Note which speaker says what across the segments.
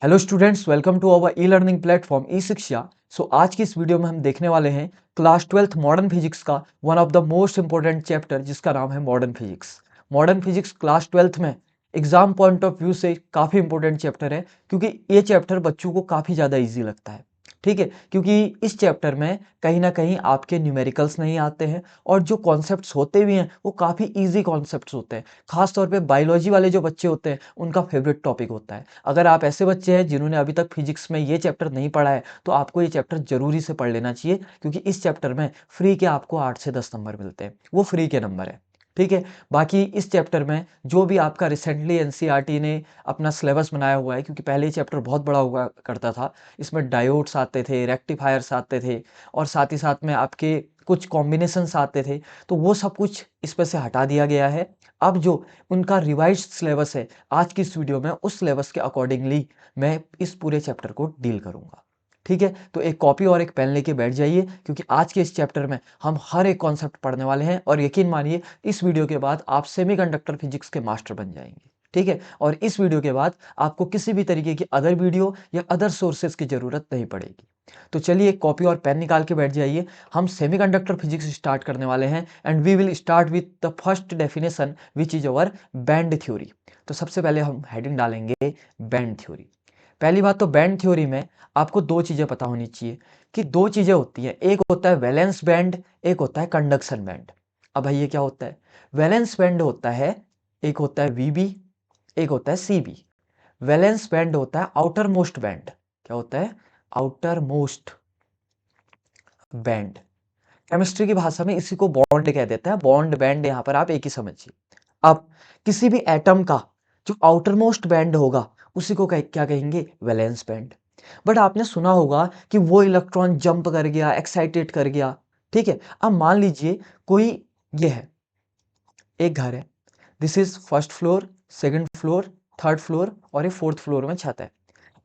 Speaker 1: Hello students, welcome to our e learning platform e Shiksha. आज की इस वीडियो में हम देखने वाले हैं क्लास 12th मॉडर्न फिजिक्स का one of the most important chapter जिसका नाम है modern physics. Modern physics class 12th में एग्जाम पॉइंट ऑफ व्यू से काफ़ी इंपॉर्टेंट चैप्टर है, क्योंकि ये चैप्टर बच्चों को काफ़ी ज़्यादा ईजी लगता है। ठीक है, क्योंकि इस चैप्टर में कहीं ना कहीं आपके न्यूमेरिकल्स नहीं आते हैं, और जो कॉन्सेप्ट्स होते भी हैं वो काफ़ी इजी कॉन्सेप्ट्स होते हैं। खास तौर पे बायोलॉजी वाले जो बच्चे होते हैं उनका फेवरेट टॉपिक होता है। अगर आप ऐसे बच्चे हैं जिन्होंने अभी तक फिजिक्स में ये चैप्टर नहीं पढ़ा है, तो आपको ये चैप्टर जरूरी से पढ़ लेना चाहिए, क्योंकि इस चैप्टर में फ्री के आपको 8 से 10 नंबर मिलते हैं, वो फ्री के नंबर है। ठीक है। बाकी इस चैप्टर में जो भी आपका रिसेंटली एनसीईआरटी ने अपना सिलेबस बनाया हुआ है, क्योंकि पहले ये चैप्टर बहुत बड़ा हुआ करता था, इसमें डायोड्स आते थे, रेक्टिफायर्स आते थे, और साथ ही साथ में आपके कुछ कॉम्बिनेशंस आते थे, तो वो सब कुछ इसमें से हटा दिया गया है। अब जो उनका रिवाइज्ड सिलेबस है, आज की इस वीडियो में उस सिलेबस के अकॉर्डिंगली मैं इस पूरे चैप्टर को डील करूंगा। ठीक है, तो एक कॉपी और एक पेन लेके बैठ जाइए, क्योंकि आज के इस चैप्टर में हम हर एक कॉन्सेप्ट पढ़ने वाले हैं, और यकीन मानिए इस वीडियो के बाद आप सेमीकंडक्टर फिजिक्स के मास्टर बन जाएंगे। ठीक है, और इस वीडियो के बाद आपको किसी भी तरीके की अदर वीडियो या अदर सोर्सेज की जरूरत नहीं पड़ेगी। तो चलिए एक कॉपी और पेन निकाल के बैठ जाइए। हम सेमीकंडक्टर फिजिक्स स्टार्ट करने वाले हैं, and we will start with the first definition which is our band theory. तो सबसे पहले हम हेडिंग डालेंगे बैंड थ्योरी। पहली बात तो बैंड थ्योरी में आपको दो चीजें पता होनी चाहिए, कि दो चीजें होती हैं, एक होता है वैलेंस बैंड, एक होता है कंडक्शन बैंड। अब भाई ये क्या होता है? वैलेंस बैंड होता है, एक होता है वीबी, एक होता है सीबी। वैलेंस बैंड होता है आउटर मोस्ट बैंड। क्या होता है? Outer most band. केमिस्ट्री की भाषा में इसी को बॉन्ड कह देते हैं, बॉन्ड बैंड यहाँ पर आप एक ही समझिए। अब किसी भी एटम का जो आउटर मोस्ट बैंड होगा उसी को क्या कहेंगे? Valence band. बट आपने सुना होगा कि वो इलेक्ट्रॉन जंप कर गया, एक्साइटेड कर गया। ठीक है, अब मान लीजिए कोई, ये है एक घर है, this is first floor, second floor, third floor, और ये फोर्थ फ्लोर में छत है।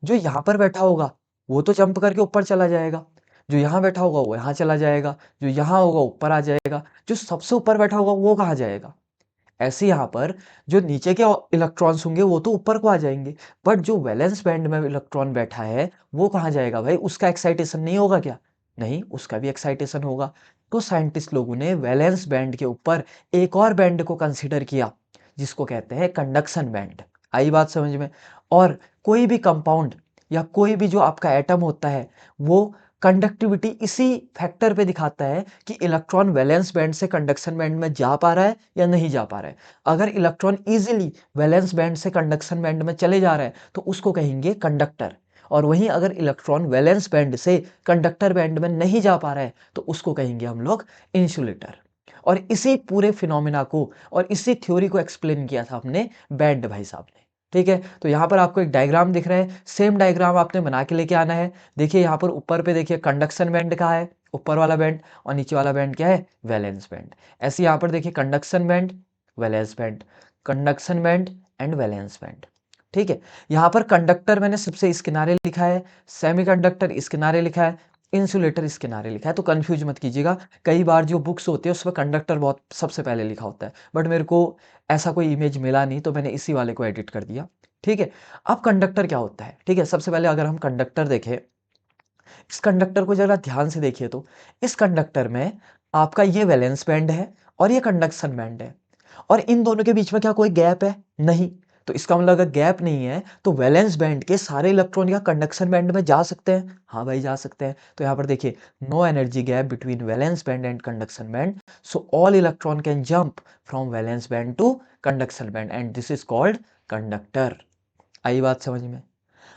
Speaker 1: जो यहाँ पर बैठा होगा वो तो जंप करके ऊपर चला जाएगा, जो यहाँ बैठा होगा वो यहाँ चला जाएगा, जो यहाँ होगा ऊपर आ जाएगा, जो सबसे ऊपर बैठा होगा वो कहाँ जाएगा? ऐसे यहाँ पर जो नीचे के इलेक्ट्रॉन्स होंगे वो तो ऊपर को आ जाएंगे, बट जो वैलेंस बैंड में इलेक्ट्रॉन बैठा है वो कहाँ जाएगा भाई? उसका एक्साइटेशन नहीं होगा क्या? नहीं, उसका भी एक्साइटेशन होगा। तो साइंटिस्ट लोगों ने वैलेंस बैंड के ऊपर एक और बैंड को कंसीडर किया, जिसको कहते हैं कंडक्शन बैंड। आई बात समझ में? और कोई भी कंपाउंड या कोई भी जो आपका एटम होता है, वो कंडक्टिविटी इसी फैक्टर पे दिखाता है कि इलेक्ट्रॉन वैलेंस बैंड से कंडक्शन बैंड में जा पा रहा है या नहीं जा पा रहा है। अगर इलेक्ट्रॉन इजीली वैलेंस बैंड से कंडक्शन बैंड में चले जा रहा है तो उसको कहेंगे कंडक्टर, और वहीं अगर इलेक्ट्रॉन वैलेंस बैंड से कंडक्टर बैंड में नहीं जा पा रहा है तो उसको कहेंगे हम लोग इंसुलेटर। और इसी पूरे फिनोमिना को और इसी थ्योरी को एक्सप्लेन किया था अपने बैंड भाई साहब ने। ठीक है, तो यहाँ पर आपको एक डायग्राम दिख रहा है, सेम डायग्राम आपने बना के लेके आना है। देखिए यहाँ पर ऊपर पे देखिए कंडक्शन बैंड कहाँ है, ऊपर वाला बैंड, और नीचे वाला बैंड क्या है? Valence band. ऐसे यहाँ पर देखिए conduction band, valence band, conduction band and valence band. ठीक है, यहाँ पर कंडक्टर मैंने सबसे इस किनारे लिखा है, सेमीकंडक्टर इस किनारे लिखा है, इंसुलेटर इस किनारे लिखा है। तो कंफ्यूज मत कीजिएगा, कई बार जो बुक्स होती है उसमें कंडक्टर बहुत सबसे पहले लिखा होता है, बट मेरे को ऐसा कोई इमेज मिला नहीं तो मैंने इसी वाले को एडिट कर दिया। ठीक है, अब कंडक्टर क्या होता है? ठीक है, सबसे पहले अगर हम कंडक्टर देखें, इस कंडक्टर को जरा ध्यान से देखिए, तो इस कंडक्टर में आपका ये वैलेंस बैंड है और ये कंडक्शन बैंड है, और इन दोनों के बीच में क्या कोई गैप है? नहीं। तो इसका मतलब अगर गैप नहीं है तो वैलेंस बैंड के सारे इलेक्ट्रॉन या कंडक्शन बैंड में जा सकते हैं। हाँ भाई, जा सकते हैं। तो यहाँ पर देखिए, no energy gap between valence band and conduction band, so all electron can jump from valence band to conduction band, and this is called conductor. आई बात समझ में?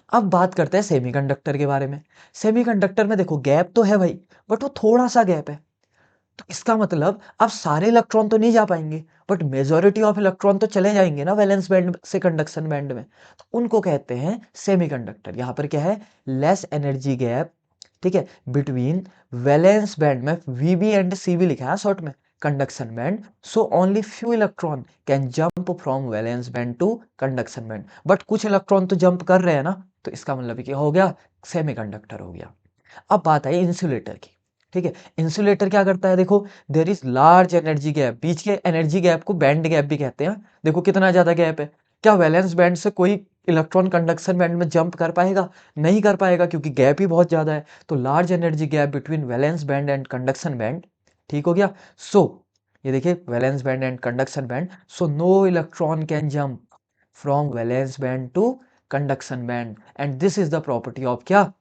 Speaker 1: अब बात करते हैं सेमीकंडक्टर के बारे में। सेमीकंडक्टर में देखो गैप तो है भाई, बट वो थोड़ा सा गैप है। तो इसका मतलब अब सारे इलेक्ट्रॉन तो नहीं जा पाएंगे, बट मेजॉरिटी ऑफ इलेक्ट्रॉन तो चले जाएंगे ना वैलेंस बैंड से कंडक्शन बैंड में, तो उनको कहते हैं सेमीकंडक्टर। यहाँ पर क्या है? लेस एनर्जी गैप, ठीक है, बिटवीन वैलेंस बैंड में वीबी एंड सीबी लिखा है शॉर्ट में, conduction band, so only few electron can jump from valence band to conduction band. But कुछ इलेक्ट्रॉन तो जंप कर रहे हैं ना, तो इसका मतलब क्या हो गया? सेमीकंडक्टर हो गया। अब बात आई इंसुलेटर की। ठीक है, इंसुलेटर क्या करता है? देखो, there is large energy gap, बीच के एनर्जी गैप को बैंड गैप भी कहते हैं। देखो कितना ज्यादा गैप है। क्या वैलेंस बैंड से कोई इलेक्ट्रॉन कंडक्शन बैंड में जंप कर पाएगा? नहीं कर पाएगा, क्योंकि गैप ही बहुत ज़्यादा है। तो large energy gap between valence band and conduction band, ठीक हो गया। सो ये देखिए, valence band and conduction band, so no electron can jump from valence band to conduction band, and this is the property of क्या,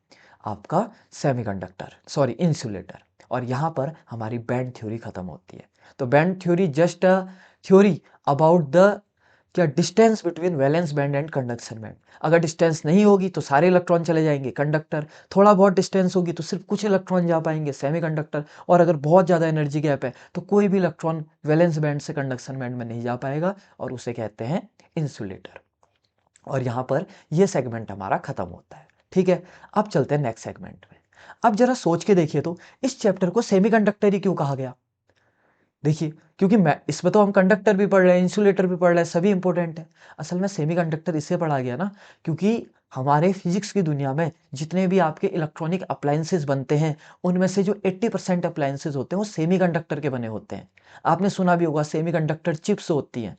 Speaker 1: आपका semiconductor, sorry insulator. और यहाँ पर हमारी बैंड थ्योरी खत्म होती है। तो band theory just a theory about the क्या distance between valence band and conduction band. अगर डिस्टेंस नहीं होगी तो सारे इलेक्ट्रॉन चले जाएंगे कंडक्टर, थोड़ा बहुत डिस्टेंस होगी तो सिर्फ कुछ इलेक्ट्रॉन जा पाएंगे सेमीकंडक्टर, और अगर बहुत ज़्यादा एनर्जी गैप है तो कोई भी इलेक्ट्रॉन वैलेंस बैंड से कंडक्शन बैंड में नहीं जा पाएगा, और उसे कहते हैं इंसुलेटर। और यहाँ पर ये सेगमेंट हमारा खत्म होता है। ठीक है, अब चलते हैं नेक्स्ट सेगमेंट में। अब जरा सोच के देखिए तो इस चैप्टर को सेमीकंडक्टर ही क्यों कहा गया? देखिए, क्योंकि मैं इसमें तो हम कंडक्टर भी पढ़ रहे हैं, इंसुलेटर भी पढ़ रहे हैं, सभी इंपॉर्टेंट है। असल में सेमीकंडक्टर इससे पढ़ा गया ना, क्योंकि हमारे फिजिक्स की दुनिया में जितने भी आपके इलेक्ट्रॉनिक अप्लायंसेस बनते हैं, उनमें से जो 80% अप्लायंसेस होते हैं वो सेमीकंडक्टर के बने होते हैं। आपने सुना भी होगा सेमीकंडक्टर चिप्स होती हैं।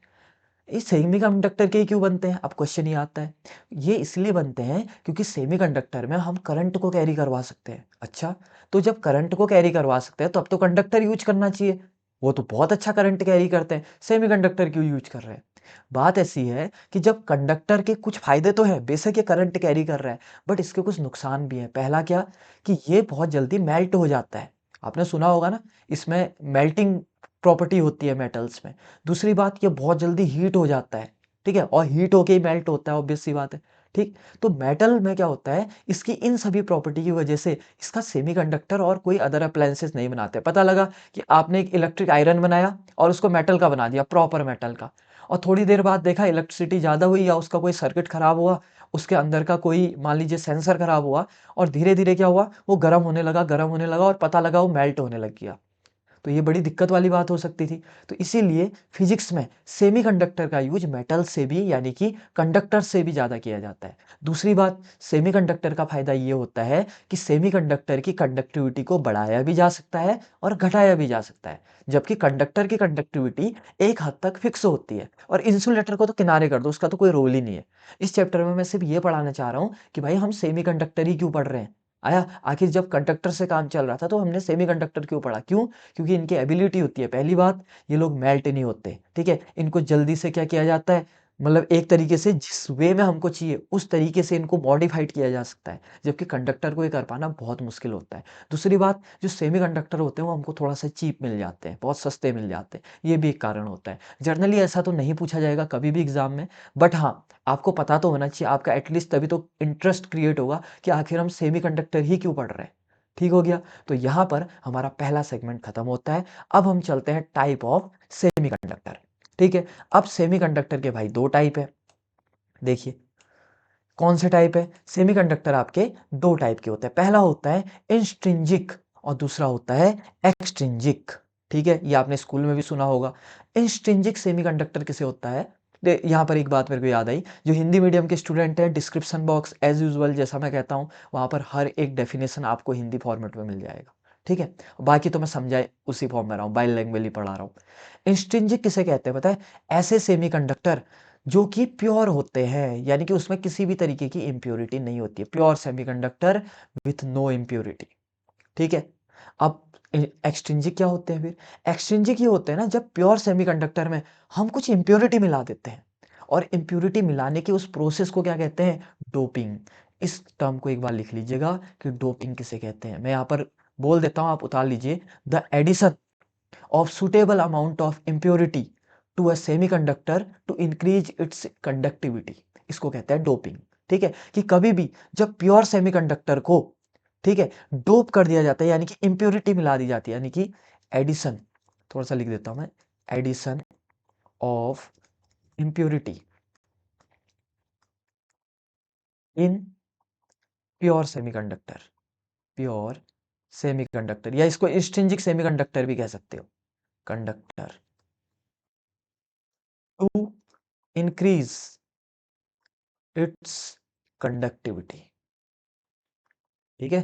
Speaker 1: ये सेमीकंडक्टर के ही क्यों बनते हैं? अब क्वेश्चन ये आता है। ये इसलिए बनते हैं क्योंकि सेमीकंडक्टर में हम करंट को कैरी करवा सकते हैं। अच्छा, तो जब करंट को कैरी करवा सकते हैं तो अब तो कंडक्टर यूज करना चाहिए। वो तो बहुत अच्छा करंट कैरी करते हैं, सेमीकंडक्टर क्यों यूज कर रहे हैं? बात ऐसी है कि जब कंडक्टर के कुछ फायदे तो है, बेशक ये करंट कैरी कर रहा है, बट इसके कुछ नुकसान भी है। पहला क्या, कि ये बहुत जल्दी मेल्ट हो जाता है। आपने सुना होगा ना, इसमें मेल्टिंग प्रॉपर्टी होती है मेटल्स में। दूसरी बात, ये बहुत जल्दी हीट हो जाता है, ठीक है, और हीट होके ही मेल्ट होता है, ऑब्वियस सी बात है। ठीक, तो मेटल में क्या होता है, इसकी इन सभी प्रॉपर्टी की वजह से इसका सेमीकंडक्टर और कोई अदर अप्लायंसेस नहीं बनाते। पता लगा कि आपने एक इलेक्ट्रिक आयरन बनाया और उसको मेटल का बना दिया, प्रॉपर मेटल का, और थोड़ी देर बाद देखा इलेक्ट्रिसिटी ज़्यादा हुई या उसका कोई सर्किट खराब हुआ, उसके अंदर का कोई मान लीजिए सेंसर खराब हुआ, और धीरे धीरे क्या हुआ, वो गर्म होने लगा और पता लगा वो मेल्ट होने लग गया। तो ये बड़ी दिक्कत वाली बात हो सकती थी। तो इसीलिए फिजिक्स में सेमीकंडक्टर का यूज मेटल से भी, यानी कि कंडक्टर से भी ज़्यादा किया जाता है। दूसरी बात, सेमीकंडक्टर का फायदा ये होता है कि सेमीकंडक्टर की कंडक्टिविटी को बढ़ाया भी जा सकता है और घटाया भी जा सकता है, जबकि कंडक्टर की कंडक्टिविटी एक हद तक फिक्स होती है। और इंसुलेटर को तो किनारे कर दो, उसका तो कोई रोल ही नहीं है। इस चैप्टर में मैं सिर्फ ये पढ़ाना चाह रहा हूँ कि भाई हम सेमीकंडक्टर ही क्यों पढ़ रहे हैं। आया, आखिर जब कंडक्टर से काम चल रहा था तो हमने सेमीकंडक्टर क्यों पढ़ा? क्यों? क्योंकि इनकी एबिलिटी होती है, पहली बात, ये लोग मेल्ट नहीं होते, ठीक है, इनको जल्दी से क्या किया जाता है, मतलब एक तरीके से जिस वे में हमको चाहिए उस तरीके से इनको मॉडिफाइड किया जा सकता है, जबकि कंडक्टर को ये कर पाना बहुत मुश्किल होता है। दूसरी बात, जो सेमीकंडक्टर होते हैं वो हमको थोड़ा सा चीप मिल जाते हैं, बहुत सस्ते मिल जाते हैं, ये भी एक कारण होता है। जनरली ऐसा तो नहीं पूछा जाएगा कभी भी एग्जाम में, बट हाँ, आपको पता तो होना चाहिए, आपका एटलीस्ट तभी तो इंटरेस्ट क्रिएट होगा कि आखिर हम सेमीकंडक्टर ही क्यों पढ़ रहे हैं। ठीक हो गया, तो यहाँ पर हमारा पहला सेगमेंट खत्म होता है। अब हम चलते हैं टाइप ऑफ सेमीकंडक्टर। ठीक है, अब सेमीकंडक्टर के भाई दो टाइप है। देखिए, कौन से टाइप है? सेमीकंडक्टर आपके दो टाइप के होते हैं। पहला होता है इंस्ट्रिंजिक और दूसरा होता है एक्सट्रिंजिक। ठीक है, ये आपने स्कूल में भी सुना होगा। इंस्ट्रिंजिक सेमीकंडक्टर किसे होता है? यहाँ पर एक बात मेरे को याद आई, जो हिंदी मीडियम के स्टूडेंट हैं, डिस्क्रिप्शन बॉक्स एज यूजुअल जैसा मैं कहता हूँ, वहाँ पर हर एक डेफिनेशन आपको हिंदी फॉर्मेट में मिल जाएगा। ठीक है, बाकी तो मैं समझाए उसी फॉर्म में रहा हूँ, बाइलैंग्वेज ही पढ़ा रहा हूँ। इंस्ट्रिंजिक किसे कहते हैं पता है? ऐसे सेमीकंडक्टर जो कि प्योर होते हैं, यानी कि उसमें किसी भी तरीके की इम्प्योरिटी नहीं होती है, pure semiconductor with no impurity. ठीक है, अब एक्सट्रिंजिक क्या होते हैं फिर? एक्सट्रिंजिक ये होते हैं ना, जब प्योर सेमीकंडक्टर में हम कुछ इम्प्योरिटी मिला देते हैं, और इम्प्योरिटी मिलाने के उस प्रोसेस को क्या कहते हैं? डोपिंग। इस टर्म को एक बार लिख लीजिएगा कि डोपिंग किसे कहते हैं। मैं यहाँ पर बोल देता हूँ, आप उतार लीजिए। The addition of suitable amount of impurity to a semiconductor to increase its conductivity, इसको कहते हैं डोपिंग। ठीक है, कि कभी भी जब प्योर सेमीकंडक्टर को, ठीक है, डोप कर दिया जाता है, यानी कि इम्प्योरिटी मिला दी जाती है, यानी कि एडिशन, थोड़ा सा लिख देता हूं मैं, addition of impurity in pure semiconductor, pure semiconductor, या इसको एक्सट्रिंजिक सेमीकंडक्टर भी कह सकते हो, conductor to increase its conductivity. ठीक है,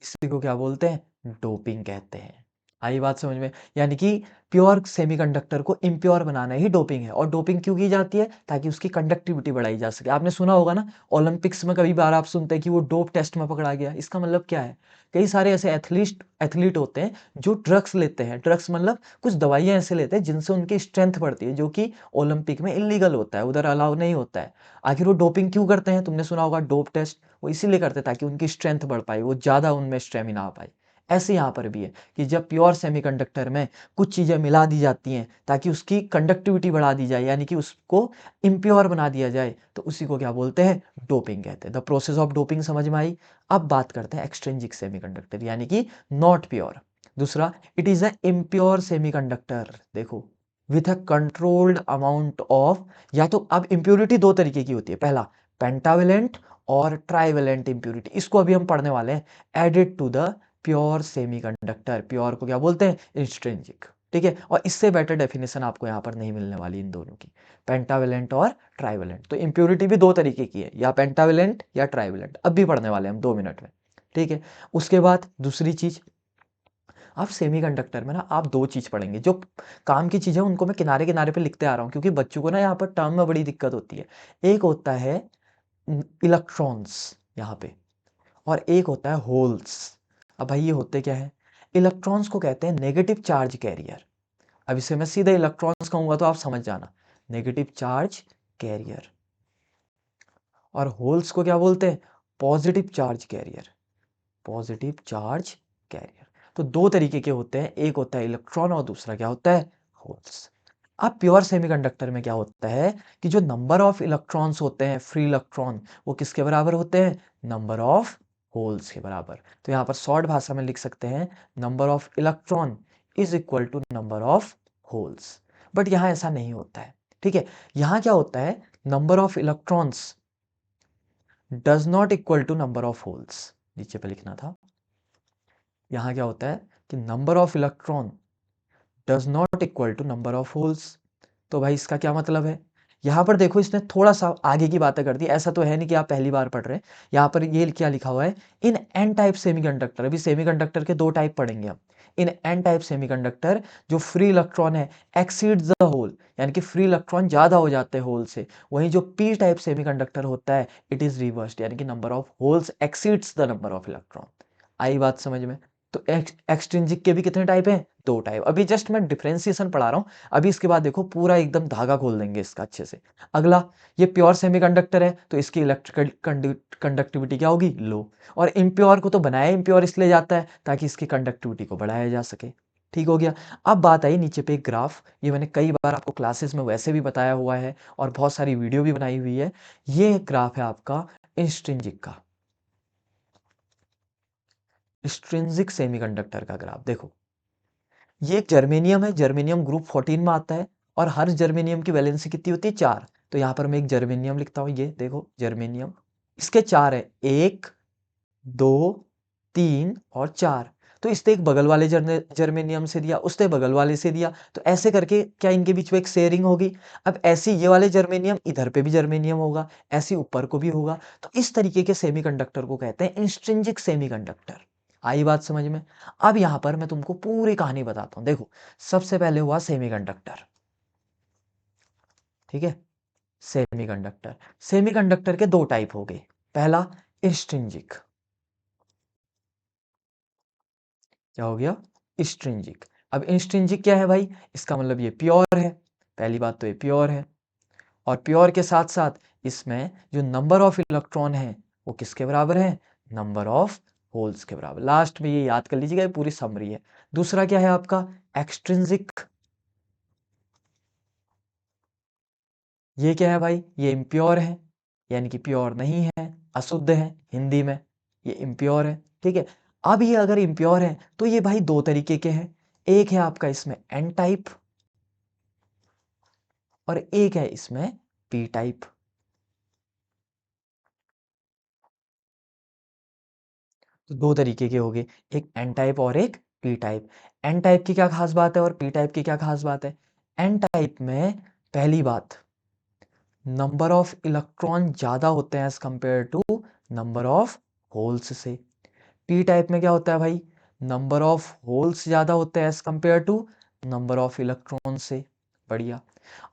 Speaker 1: इसी को क्या बोलते हैं? डोपिंग कहते हैं। आई बात समझ में? यानी कि प्योर सेमीकंडक्टर को इम्प्योर बनाना ही डोपिंग है। और डोपिंग क्यों की जाती है? ताकि उसकी कंडक्टिविटी बढ़ाई जा सके। आपने सुना होगा ना, ओलंपिक्स में कभी बार आप सुनते हैं कि वो डोप टेस्ट में पकड़ा गया। इसका मतलब क्या है? कई सारे ऐसे एथलीट होते हैं जो ड्रग्स लेते हैं। ड्रग्स मतलब कुछ दवाइयाँ ऐसे लेते हैं जिनसे उनकी स्ट्रेंथ बढ़ती है, जो कि ओलंपिक में इल्लीगल होता है, उधर अलाउ नहीं होता है। आखिर वो डोपिंग क्यों करते हैं? तुमने सुना होगा डोप टेस्ट। वो इसीलिए करते हैं ताकि उनकी स्ट्रेंथ बढ़ पाए, वो ज़्यादा उनमें स्टेमिना आ पाए। ऐसे यहाँ पर भी है कि जब प्योर सेमीकंडक्टर में कुछ चीज़ें मिला दी जाती हैं ताकि उसकी कंडक्टिविटी बढ़ा दी जाए, यानी कि उसको इम्प्योर बना दिया जाए, तो उसी को क्या बोलते हैं? डोपिंग कहते हैं। द प्रोसेस ऑफ डोपिंग समझ में आई? अब बात करते हैं एक्सट्रिंसिक सेमीकंडक्टर, यानी कि नॉट प्योर। दूसरा, it is a impure semiconductor. देखो, with a controlled amount of, या तो अब इम्प्योरिटी दो तरीके की होती है। पहला, पेंटावेलेंट और ट्राइवेलेंट इम्प्योरिटी, इसको अभी हम पढ़ने वाले हैं। Added to the pure semiconductor. Pure को क्या बोलते हैं? इंट्रिंसिक। ठीक है, और इससे बेटर डेफिनेशन आपको यहाँ पर नहीं मिलने वाली इन दोनों की, पेंटावेलेंट और ट्राइवेलेंट। तो इम्प्योरिटी भी दो तरीके की है, या पेंटावेलेंट या ट्राइवेलेंट। अब भी पढ़ने वाले हैं हम 2 मिनट में। ठीक है, उसके बाद दूसरी चीज, आप सेमीकंडक्टर में ना आप दो चीज पढ़ेंगे। जो काम की चीज है उनको मैं किनारे किनारे पे लिखते आ रहा हूँ, क्योंकि बच्चों को ना यहाँ पर टर्म में बड़ी दिक्कत होती है। एक होता है इलेक्ट्रॉन्स यहाँ पे, और एक होता है होल्स। अब भाई ये होते क्या है? इलेक्ट्रॉन्स को कहते हैं नेगेटिव चार्ज कैरियर। अब इसे मैं सीधे इलेक्ट्रॉन्स कहूंगा तो आप समझ जाना, नेगेटिव चार्ज कैरियर। और होल्स को क्या बोलते हैं? Positive charge career. Positive charge career. तो दो तरीके के होते हैं, एक होता है इलेक्ट्रॉन और दूसरा क्या होता है? होल्स। अब प्योर सेमीकंडक्टर में क्या होता है कि जो नंबर ऑफ इलेक्ट्रॉन्स होते हैं, फ्री इलेक्ट्रॉन, वो किसके बराबर होते हैं? नंबर ऑफ होल्स के बराबर। तो यहाँ पर शॉर्ट भाषा में लिख सकते हैं, number of electron is equal to number of holes. But यहाँ ऐसा नहीं होता है। ठीक है, यहाँ क्या होता है? Number of electrons does not equal to number of holes. नीचे पे लिखना था। यहाँ क्या होता है कि number of electron does not equal to number of holes. तो भाई इसका क्या मतलब है? यहाँ पर देखो, इसने थोड़ा सा आगे की बातें कर दी। ऐसा तो है नहीं कि आप पहली बार पढ़ रहे हैं। यहाँ पर ये क्या लिखा हुआ है? इन एन टाइप सेमीकंडक्टर। अभी सेमीकंडक्टर के दो टाइप पढ़ेंगे हम। इन एन टाइप सेमीकंडक्टर, जो फ्री इलेक्ट्रॉन है एक्सीड्स द होल, यानी कि फ्री इलेक्ट्रॉन ज्यादा हो जाते हैं होल से। वहीं जो पी टाइप सेमीकंडक्टर होता है, इट इज रिवर्स्ड, यानी कि number of holes exceeds the number of electron. आई बात समझ में? तो एक्सट्रिंसिक के भी कितने टाइप हैं? दो टाइप। अभी जस्ट मैं डिफरेंशिएशन पढ़ा रहा हूँ। अभी इसके बाद देखो पूरा एकदम धागा खोल देंगे इसका अच्छे से। अगला, ये प्योर सेमीकंडक्टर है तो इसकी इलेक्ट्रिकल कंडक्टिविटी क्या होगी? लो। और इम्प्योर को तो बनाया इम्प्योर इसलिए जाता है ताकि इसकी कंडक्टिविटी को बढ़ाया जा सके। ठीक हो गया। अब बात आई नीचे पे एक ग्राफ। ये मैंने कई बार आपको क्लासेस में वैसे भी बताया हुआ है और बहुत सारी वीडियो भी बनाई हुई है। ये ग्राफ है आपका इंस्ट्रिंसिक का, एक्सट्रिंसिक सेमीकंडक्टर का ग्राफ। देखो, ये एक जर्मेनियम है, जर्मेनियम ग्रुप 14 में आता है। और हर जर्मेनियम की वैलेंसी कितनी होती है? 4। तो यहाँ पर मैं एक जर्मेनियम लिखता हूँ, ये देखो जर्मेनियम। इसके 4 है, 1 2 3 और 4। तो इसने एक बगल वाले जर्मेनियम से दिया, उसने बगल वाले से दिया, तो ऐसे करके क्या इनके बीच में एक शेयरिंग होगी। अब ऐसे ये वाले जर्मेनियम इधर पे भी जर्मेनियम होगा, ऐसे ऊपर को भी होगा। तो इस तरीके के सेमीकंडक्टर को कहते हैं इंस्ट्रिंसिक सेमीकंडक्टर। आई बात समझ में? अब यहाँ पर मैं तुमको पूरी कहानी बताता हूँ। देखो, सबसे पहले हुआ सेमीकंडक्टर। ठीक है, सेमीकंडक्टर। सेमीकंडक्टर के दो टाइप हो गए। पहला, इंस्ट्रिंसिक। क्या हो गया? इंस्ट्रिंसिक। अब इंस्ट्रिंसिक क्या है भाई? इसका मतलब ये प्योर है। पहली बात तो ये प्योर है। और प्योर के साथ साथ इसमें जो नंबर ऑफ इलेक्ट्रॉन है वो किसके बराबर है? नंबर ऑफ होल्स के बराबर। लास्ट में ये याद कर लीजिएगा, ये पूरी समरी है। दूसरा क्या है आपका? एक्सट्रिंसिक। ये क्या है भाई? ये इम्प्योर है, यानी कि प्योर नहीं है, अशुद्ध है हिंदी में, ये इम्प्योर है। ठीक है, अब ये अगर इम्प्योर है तो ये भाई दो तरीके के हैं। एक है आपका इसमें एन टाइप और एक है इसमें पी टाइप। तो दो तरीके के हो गए, एक एन टाइप और एक पी टाइप। एन टाइप की क्या खास बात है और पी टाइप की क्या खास बात है? एन टाइप में पहली बात, नंबर ऑफ इलेक्ट्रॉन ज्यादा होते हैं as compare to number of holes से। पी टाइप में क्या होता है भाई? नंबर ऑफ होल्स ज़्यादा होते हैं as compare to number of electron से। बढ़िया।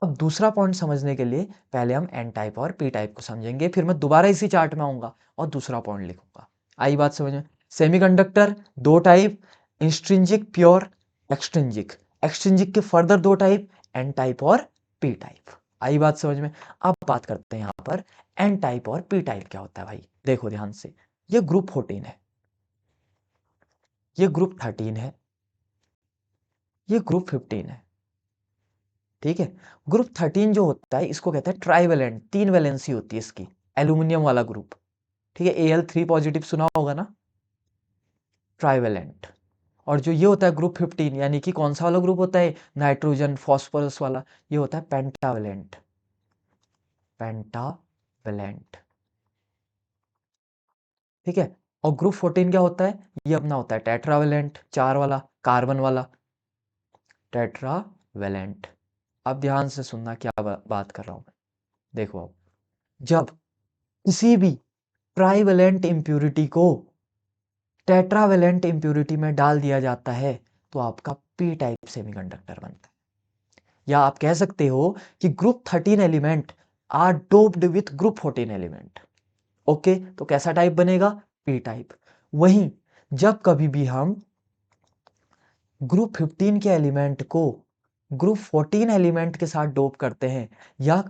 Speaker 1: अब दूसरा पॉइंट समझने के लिए पहले हम एन टाइप और पी टाइप को समझेंगे, फिर मैं दोबारा इसी चार्ट में आऊँगा और दूसरा पॉइंट लिखूँगा। आई बात समझ में? सेमीकंडक्टर दो type, intrinsic, pure, extrinsic. Extrinsic के फर्दर दो टाइप, एन टाइप और पी टाइप। आई बात समझ में? अब बात करते हैं यहाँ पर एन टाइप और पी टाइप क्या होता है भाई। देखो ध्यान से, ये ग्रुप 14 है, ये ग्रुप 13 है, ये ग्रुप 15 है। ठीक है। ग्रुप 13 जो होता है इसको कहते हैं ट्राइवेलेंट, 3 वैलेंसी होती है इसकी, एल्यूमिनियम वाला ग्रुप। ठीक है, Al3 पॉजिटिव सुना होगा ना, ट्राइवेलेंट। और जो ये होता है ग्रुप 15, यानी कि कौन सा वाला ग्रुप होता है, नाइट्रोजन फॉस्फोरस वाला, ये होता है पेंटावेलेंट। पेंटावेलेंट। ठीक है। और ग्रुप 14 क्या होता है, ये अपना होता है टेट्रावेलेंट, 4 वाला, कार्बन वाला, टेट्रावेलेंट। अब ध्यान से सुनना क्या बात कर रहा हूं मैं। देखो अब, जब किसी भी ट्राइवेलेंट इम्प्यूरिटी को टेट्रावेलेंट इम्प्यूरिटी में डाल दिया जाता है तो आपका पी टाइप सेमीकंडक्टर बनता है। या आप कह सकते हो कि group 13 element are doped with group 14 element. Okay, तो कैसा टाइप बनेगा, पी टाइप। वहीं जब कभी भी हम ग्रुप 15 के एलिमेंट को ग्रुप 14 एलिमेंट के साथ डोप करते हैं, या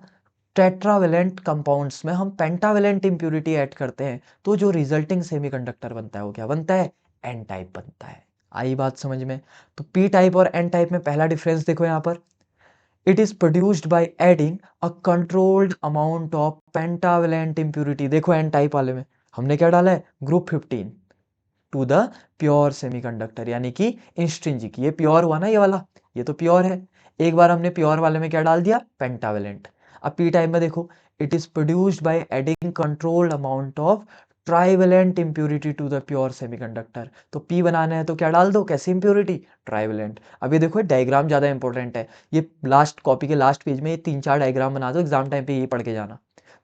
Speaker 1: टेट्रावेलेंट कंपाउंड्स में हम पेंटावेलेंट इंप्यूरिटी ऐड करते हैं, तो जो रिजल्टिंग सेमीकंडक्टर बनता है वो क्या बनता है, एन टाइप बनता है। आई बात समझ में? तो पी टाइप और एन टाइप में पहला डिफरेंस देखो यहाँ पर, it is produced by adding a controlled amount of pentavalent impurity. देखो एन टाइप वाले में हमने क्या डाला है, group 15 to the pure semiconductor, यानी कि इंस्ट्रिंसिक। ये प्योर हुआ ना, ये वाला, ये तो प्योर है। एक बार हमने प्योर वाले में क्या डाल दिया, पेंटावेलेंट। अब पी टाइप में देखो, it is produced by adding controlled amount of trivalent impurity to the pure semiconductor. तो पी बनाना है तो क्या डाल दो, कैसी इंप्यूरिटी, ट्राइवेलेंट। अब ये देखो डायग्राम ज्यादा इंपॉर्टेंट है, ये लास्ट कॉपी के लास्ट पेज में ये 3-4 डायग्राम बना दो, एग्जाम टाइम पे ये पढ़ के जाना।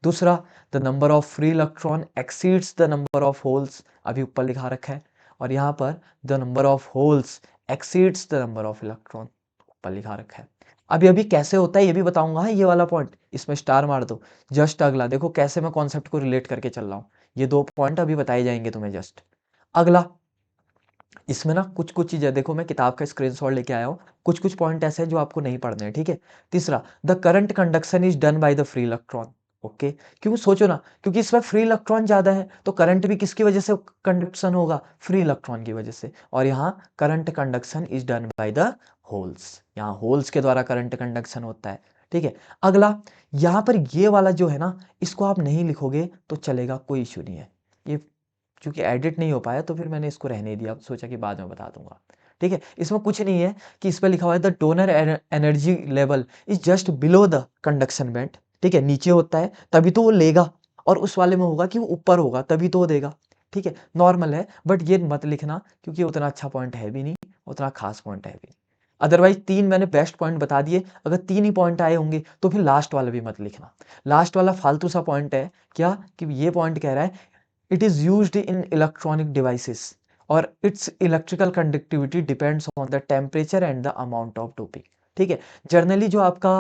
Speaker 1: दूसरा, the number of free electron exceeds the number of holes, अभी ऊपर लिखा रखा है। और यहाँ पर the number of holes exceeds the number of electron, ऊपर लिखा रखा है। अभी कैसे होता है ये भी बताऊंगा, ये वाला पॉइंट इसमें स्टार मार दो। जस्ट अगला देखो कैसे मैं कॉन्सेप्ट को रिलेट करके चल रहा हूँ, ये 2 पॉइंट अभी बताए जाएंगे तुम्हें। जस्ट अगला, इसमें ना कुछ कुछ चीजें देखो, मैं किताब का स्क्रीनशॉट लेके आया हूँ, कुछ कुछ पॉइंट ऐसे हैं जो आपको नहीं पढ़ने हैं। ठीक है। तीसरा, the current conduction is done by the free electron. Okay, क्यों सोचो ना, क्योंकि इसमें फ्री इलेक्ट्रॉन ज्यादा है तो करंट भी किसकी वजह से कंडक्शन होगा, फ्री इलेक्ट्रॉन की वजह से। और यहाँ current conduction is done by the holes, यहाँ होल्स के द्वारा करंट कंडक्शन होता है। ठीक है। अगला, यहाँ पर ये वाला जो है ना, इसको आप नहीं लिखोगे तो चलेगा, कोई इश्यू नहीं है। ये क्योंकि एडिट नहीं हो पाया तो फिर मैंने इसको रहने दिया, सोचा कि बाद में बता दूंगा। ठीक है। इसमें कुछ नहीं है कि इस पर लिखा हुआ है the donor energy level is just below the conduction band. ठीक है, नीचे होता है तभी तो वो लेगा, और उस वाले में होगा कि वो ऊपर होगा तभी तो वो देगा। ठीक है, नॉर्मल है, बट ये मत लिखना क्योंकि उतना अच्छा पॉइंट है भी नहीं, उतना खास पॉइंट है भी नहीं। अदरवाइज 3 मैंने बेस्ट पॉइंट बता दिए, अगर 3 ही पॉइंट आए होंगे तो फिर लास्ट वाला भी मत लिखना। लास्ट वाला फालतू सा पॉइंट है, क्या कि ये पॉइंट कह रहा है it is used in electronic devices और its electrical conductivity depends on the temperature and the amount of doping। ठीक है। जनरली जो आपका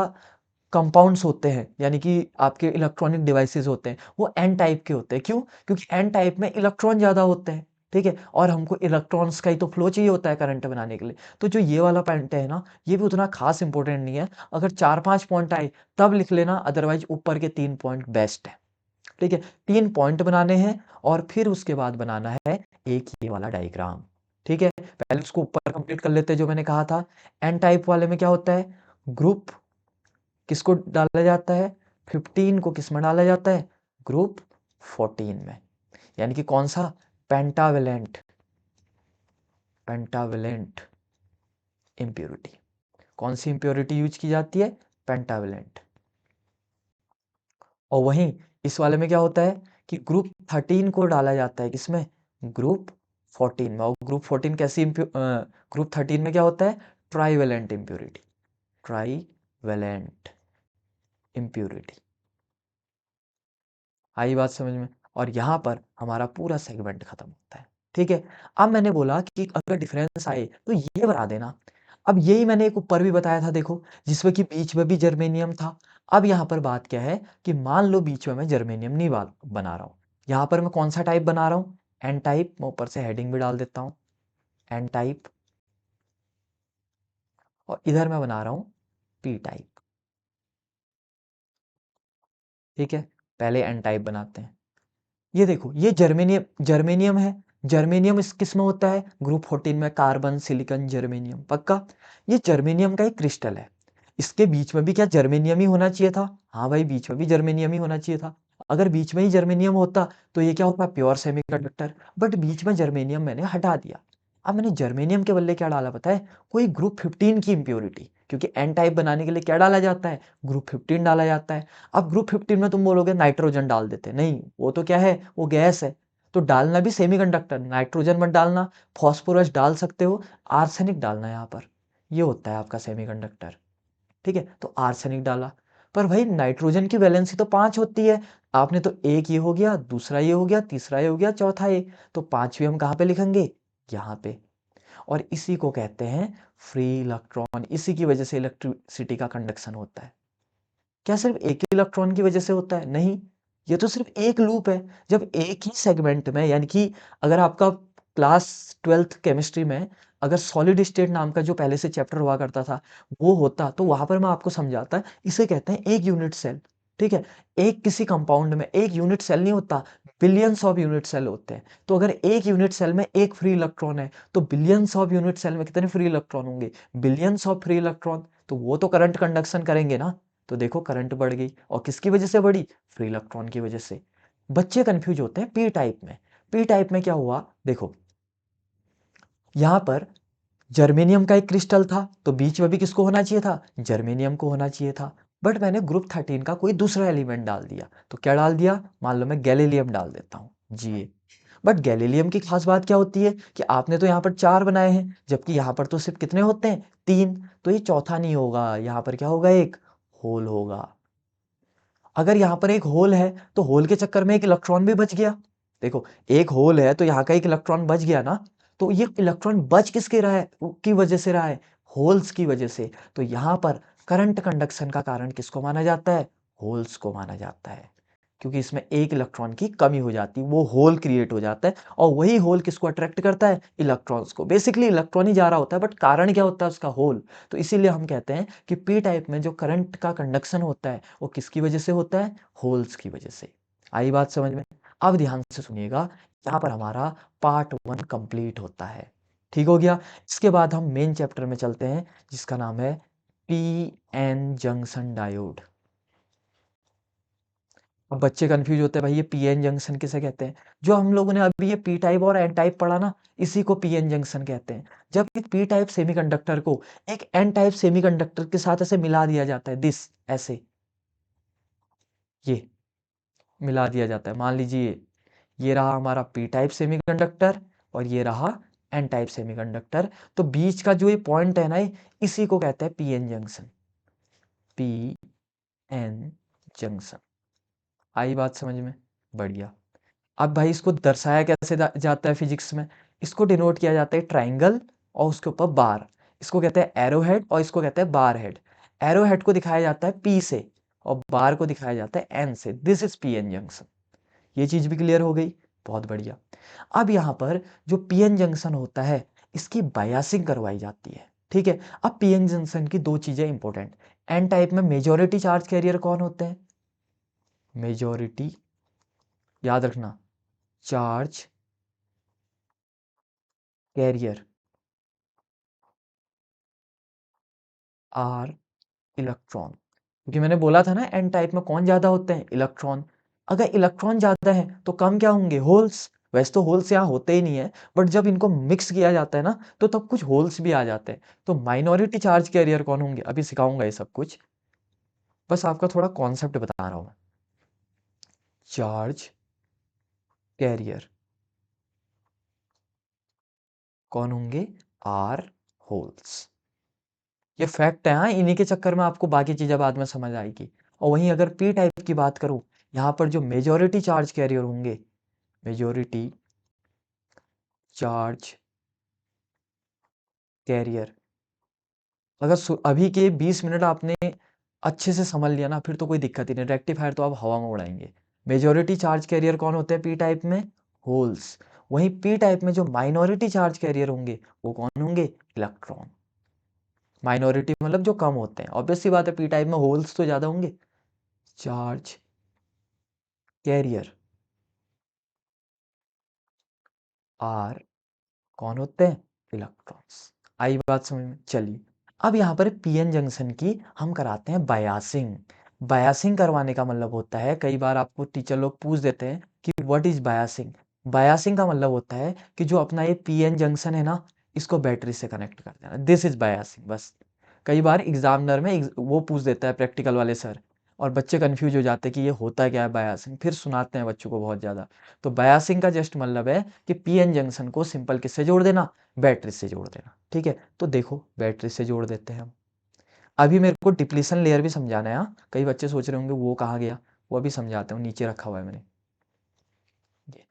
Speaker 1: कंपाउंड्स होते हैं, यानी कि आपके इलेक्ट्रॉनिक डिवाइसेस होते हैं, वो एन टाइप के होते हैं। क्यों? क्योंकि एन टाइप में इलेक्ट्रॉन ज़्यादा होते हैं। ठीक है, और हमको इलेक्ट्रॉन्स का ही तो फ्लो चाहिए होता है करंट बनाने के लिए। तो जो ये वाला पॉइंट है ना, ये भी उतना खास इंपॉर्टेंट नहीं है। अगर 4-5 पॉइंट आए तब लिख लेना, अदरवाइज ऊपर के 3 पॉइंट बेस्ट है। ठीक है, 3 पॉइंट बनाने हैं और फिर उसके बाद बनाना है एक ये वाला डायग्राम। ठीक है, पहले उसको ऊपर कंप्लीट कर लेते हैं जो मैंने कहा था। एन टाइप वाले में क्या होता है, ग्रुप किसको डाला जाता है, 15 को किस में डाला जाता है, ग्रुप 14 में, यानी कि कौन सा, पेंटावेलेंट, पेंटावेलेंट इंप्योरिटी। कौन सी इंप्योरिटी यूज की जाती है, पेंटावेलेंट। और वहीं इस वाले में क्या होता है कि ग्रुप 13 को डाला जाता है किसमें, ग्रुप 14 में। और ग्रुप 14 कैसी ग्रुप 13 में क्या होता है, ट्राइवेलेंट इंप्योरिटी, ट्राइवेलेंट इंप्योरिटी। आई बात समझ में? और यहाँ पर हमारा पूरा सेगमेंट खत्म होता है। ठीक है। अब मैंने बोला कि अगर डिफरेंस आए तो ये बना देना। अब यही मैंने एक ऊपर भी बताया था देखो, जिसमें कि बीच में भी जर्मेनियम था। अब यहाँ पर बात क्या है कि मान लो बीच में मैं जर्मेनियम नहीं बना रहा हूँ, यहाँ पर मैं कौन सा टाइप बना रहा हूँ, एन टाइप। मैं ऊपर से हेडिंग भी डाल देता हूँ, एन टाइप। और इधर मैं बना रहा हूँ पी टाइप। ठीक है, पहले एन टाइप बनाते हैं। ये देखो, ये जर्मेनियम जर्मेनियम है। जर्मेनियम इस किस में होता है, ग्रुप 14 में, कार्बन सिलिकॉन जर्मेनियम, पक्का। ये जर्मेनियम का एक क्रिस्टल है। इसके बीच में भी क्या जर्मेनियम ही होना चाहिए था, हाँ भाई बीच में भी जर्मेनियम ही होना चाहिए था। अगर बीच में ही जर्मेनियम होता तो ये क्या होता, प्योर सेमीकंडक्टर। बट बीच में जर्मेनियम मैंने हटा दिया। अब मैंने जर्मेनियम के बदले क्या डाला पता है, कोई ग्रुप 15 की इम्प्योरिटी, क्योंकि एन टाइप बनाने के लिए क्या डाला जाता है, ग्रुप 15 डाला जाता है। अब ग्रुप 15 में तुम बोलोगे नाइट्रोजन डाल देते, नहीं वो तो क्या है, वो गैस है। तो डालना भी सेमीकंडक्टर, नाइट्रोजन मत डालना, फास्फोरस डाल सकते हो, आर्सेनिक डालना यहाँ पर, ये होता है आपका सेमीकंडक्टर। ठीक है, तो आर्सेनिक डाला। पर भाई नाइट्रोजन की वैलेंसी तो 5 होती है। आपने तो एक ये हो गया, दूसरा ये हो गया, तीसरा ये हो गया, चौथा ये। तो पांचवी हम कहाँ पे लिखेंगे, यहाँ पे। और इसी को कहते हैं फ्री इलेक्ट्रॉन। इसी की वजह से इलेक्ट्रिसिटी का कंडक्शन होता है। क्या सिर्फ एक ही इलेक्ट्रॉन की वजह से होता है, नहीं। ये तो सिर्फ एक लूप है। जब एक ही सेगमेंट में, यानी कि अगर आपका क्लास 12th केमिस्ट्री में अगर सॉलिड स्टेट नाम का जो पहले से चैप्टर हुआ करता था वो होता, तो वहां पर मैं आपको समझाता, इसे कहते हैं एक यूनिट सेल। ठीक है, एक किसी कंपाउंड में एक यूनिट सेल नहीं होता, बिलियंस ऑफ यूनिट सेल होते हैं। तो अगर एक यूनिट सेल में एक फ्री इलेक्ट्रॉन है तो बिलियंस ऑफ यूनिट सेल में कितने फ्री इलेक्ट्रॉन होंगे, बिलियंस ऑफ फ्री इलेक्ट्रॉन। तो वो तो करंट कंडक्शन करेंगे ना। तो देखो करंट बढ़ गई, और किसकी वजह से बढ़ी, फ्री इलेक्ट्रॉन की वजह से। बच्चे कंफ्यूज होते हैं पी टाइप में। पी टाइप में क्या हुआ, देखो यहां पर जर्मेनियम का एक क्रिस्टल था, तो बीच में भी किसको होना चाहिए था, जर्मेनियम को होना चाहिए था। बट मैंने ग्रुप 13 का कोई दूसरा एलिमेंट डाल दिया, तो क्या डाल दिया, मान लो मैं गैलीलियम डाल देता हूँ, जी। बट गैलीलियम की खास बात क्या होती है कि आपने तो यहाँ पर 4 बनाए हैं, जबकि यहाँ पर तो सिर्फ कितने होते हैं, 3। तो ये चौथा नहीं होगा, यहाँ पर क्या होगा, एक होल होगा। अगर यहाँ पर एक होल है तो होल के चक्कर में एक इलेक्ट्रॉन भी बच गया। देखो, एक होल है तो यहाँ का एक इलेक्ट्रॉन बच गया ना। तो ये इलेक्ट्रॉन बच किसके रहा है, की वजह से रहा है, होल्स की वजह से। तो यहाँ पर करंट कंडक्शन का कारण किसको माना जाता है, होल्स को माना जाता है। क्योंकि इसमें एक इलेक्ट्रॉन की कमी हो जाती है, वो होल क्रिएट हो जाता है, और वही होल किसको अट्रैक्ट करता है, इलेक्ट्रॉन्स को। बेसिकली इलेक्ट्रॉन ही जा रहा होता है, बट कारण क्या होता है उसका, होल। तो इसीलिए हम कहते हैं कि पी टाइप में जो करंट का कंडक्शन होता है वो किसकी वजह से होता है, होल्स की वजह से। आई बात समझ में। अब ध्यान से सुनिएगा, यहाँ पर हमारा पार्ट 1 कंप्लीट होता है। ठीक हो गया। इसके बाद हम मेन चैप्टर में चलते हैं, जिसका नाम है पी एन जंक्शन डायोड। अब बच्चे कंफ्यूज होते हैं, भाई ये पीएन जंक्शन किसे कहते हैं। जो हम लोगों ने अभी ये पी टाइप और एन टाइप पढ़ा ना, इसी को पीएन जंक्शन कहते हैं। जब एक पी टाइप सेमीकंडक्टर को एक एन टाइप सेमीकंडक्टर के साथ ऐसे मिला दिया जाता है, दिस ऐसे, ये मिला दिया जाता है। मान लीजिए ये रहा हमारा पी टाइप सेमीकंडक्टर, और ये रहा एन टाइप सेमीकंडक्टर। तो बीच का जो ये पॉइंट है ना, इसी को कहते हैं PN junction, P N junction. आई बात समझ में, बढ़िया। अब भाई इसको दर्शाया कैसे जाता है फिजिक्स में, इसको डिनोट किया जाता है ट्राइंगल और उसके ऊपर बार। इसको कहते हैं एरो हेड और इसको कहते हैं बार हेड। एरो हेड को दिखाया जाता है पी से और बार को दिखाया जाता है एन से। This is P N junction. ये चीज भी क्लियर हो गई, बहुत बढ़िया। अब यहाँ पर जो पी एन जंक्शन होता है, इसकी बायासिंग करवाई जाती है। ठीक है, अब पी एन जंक्शन की दो चीजें इंपॉर्टेंट। एन टाइप में मेजोरिटी चार्ज कैरियर कौन होते हैं, मेजोरिटी, याद रखना, चार्ज कैरियर आर इलेक्ट्रॉन। क्योंकि मैंने बोला था ना एन टाइप में कौन ज्यादा होते हैं, इलेक्ट्रॉन। अगर इलेक्ट्रॉन ज्यादा है तो कम क्या होंगे, होल्स। वैसे तो होल्स यहाँ होते ही नहीं है, बट जब इनको मिक्स किया जाता है ना तो तब कुछ होल्स भी आ जाते हैं। तो माइनॉरिटी चार्ज कैरियर कौन होंगे, अभी सिखाऊंगा ये सब कुछ, बस आपका थोड़ा कॉन्सेप्ट बता रहा हूं मैं। चार्ज कैरियर कौन होंगे, आर होल्स। ये फैक्ट है, हाँ, इन्हीं के चक्कर में आपको बाकी चीजें बाद में समझ आएगी। और वहीं अगर पी टाइप की बात करूं, यहाँ पर जो मेजोरिटी चार्ज कैरियर होंगे, मेजोरिटी चार्ज कैरियर। अगर अभी के 20 मिनट आपने अच्छे से समझ लिया ना, फिर तो कोई दिक्कत ही नहीं, रेक्टिफायर तो आप हवा में उड़ाएंगे। मेजोरिटी चार्ज कैरियर कौन होते हैं पी टाइप में? होल्स। वहीं पी टाइप में जो माइनॉरिटी चार्ज कैरियर होंगे वो कौन होंगे? इलेक्ट्रॉन। माइनॉरिटी मतलब जो कम होते हैं, ऑब्वियस सी बात है, पी टाइप में होल्स तो ज्यादा होंगे। चार्ज कैरियर आर कौन होते हैं? इलेक्ट्रॉन्स। आई बात समझ में? चलिए, अब यहाँ पर पीएन जंक्शन की हम कराते हैं बायासिंग। बायासिंग करवाने का मतलब होता है, कई बार आपको टीचर लोग पूछ देते हैं कि व्हाट इज बायासिंग। बायासिंग का मतलब होता है कि जो अपना ये पीएन जंक्शन है ना, इसको बैटरी से कनेक्ट कर देना, दिस इज बायासिंग बस। कई बार एग्जामिनर में वो पूछ देता है प्रैक्टिकल वाले सर, और बच्चे कंफ्यूज हो जाते हैं कि ये होता क्या है बायासिंग, फिर सुनाते हैं बच्चों को बहुत ज़्यादा। तो बायासिंग का जस्ट मतलब है कि पीएन जंक्शन को सिंपल किससे जोड़ देना? बैटरी से जोड़ देना। ठीक है, तो देखो बैटरी से जोड़ देते हैं हम। अभी मेरे को डिप्लीशन लेयर भी समझाना है। हाँ, कई बच्चे सोच रहे होंगे वो कहाँ गया, वो अभी समझाते हूँ, नीचे रखा हुआ है मैंने ये।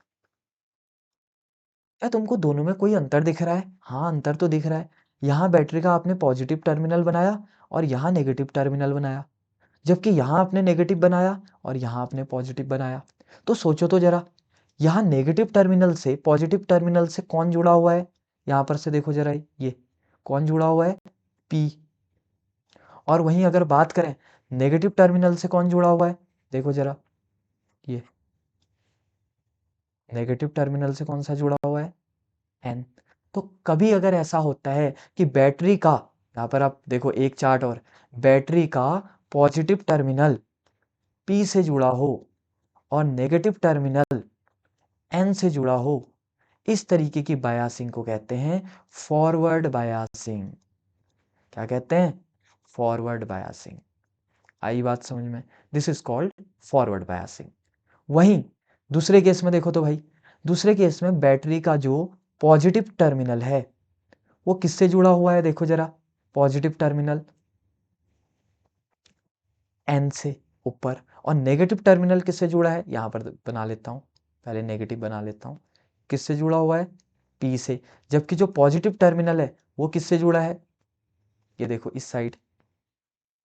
Speaker 1: क्या तुमको दोनों में कोई अंतर दिख रहा है? हाँ, अंतर तो दिख रहा है। यहाँ बैटरी का आपने पॉजिटिव टर्मिनल बनाया और यहाँ नेगेटिव टर्मिनल बनाया, जबकि यहाँ आपने नेगेटिव बनाया और यहाँ आपने पॉजिटिव बनाया। तो सोचो तो जरा, यहाँ नेगेटिव टर्मिनल से पॉजिटिव टर्मिनल से कौन जुड़ा हुआ है? यहाँ पर से देखो जरा, ये कौन जुड़ा हुआ है? पी। और वहीं अगर बात करें नेगेटिव टर्मिनल से कौन जुड़ा हुआ है, देखो जरा, ये नेगेटिव टर्मिनल से कौन सा जुड़ा हुआ है? एन। तो कभी अगर ऐसा होता है कि बैटरी का, यहाँ पर आप देखो एक चार्ट और, बैटरी का पॉजिटिव टर्मिनल पी से जुड़ा हो और नेगेटिव टर्मिनल एन से जुड़ा हो, इस तरीके की बायासिंग को कहते हैं फॉरवर्ड बायासिंग। क्या कहते हैं? Forward biasing. आई बात समझ में? This is called forward biasing. वहीं दूसरे केस में देखो तो भाई, दूसरे केस में बैटरी का जो पॉजिटिव टर्मिनल है वो किससे जुड़ा हुआ है? देखो जरा, पॉजिटिव टर्मिनल एन से ऊपर, और नेगेटिव टर्मिनल किससे जुड़ा है? यहां पर बना लेता हूं, पहले नेगेटिव बना लेता हूं, किससे जुड़ा हुआ है? पी से। जबकि जो पॉजिटिव टर्मिनल है वो किससे जुड़ा है? ये देखो इस साइड,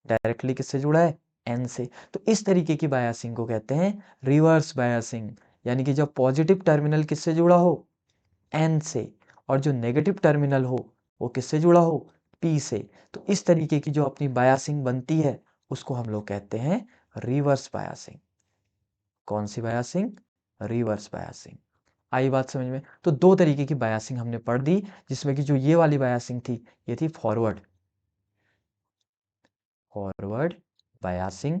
Speaker 1: डायरेक्टली किससे जुड़ा है? एन से। तो इस तरीके की बायासिंग को कहते हैं रिवर्स बायासिंग, यानी कि जब पॉजिटिव टर्मिनल किससे जुड़ा हो? एन से, और जो नेगेटिव टर्मिनल हो वो किससे जुड़ा हो? पी से। तो इस तरीके की जो अपनी बायासिंग बनती है उसको हम लोग कहते हैं रिवर्स बायासिंग। कौन सी बायासिंग? Reverse biasing. आई बात समझ में? तो दो तरीके की बायासिंग हमने पढ़ दी, जिसमें कि जो ये वाली बायासिंग थी ये थी फॉरवर्ड, फॉरवर्ड बायासिंग,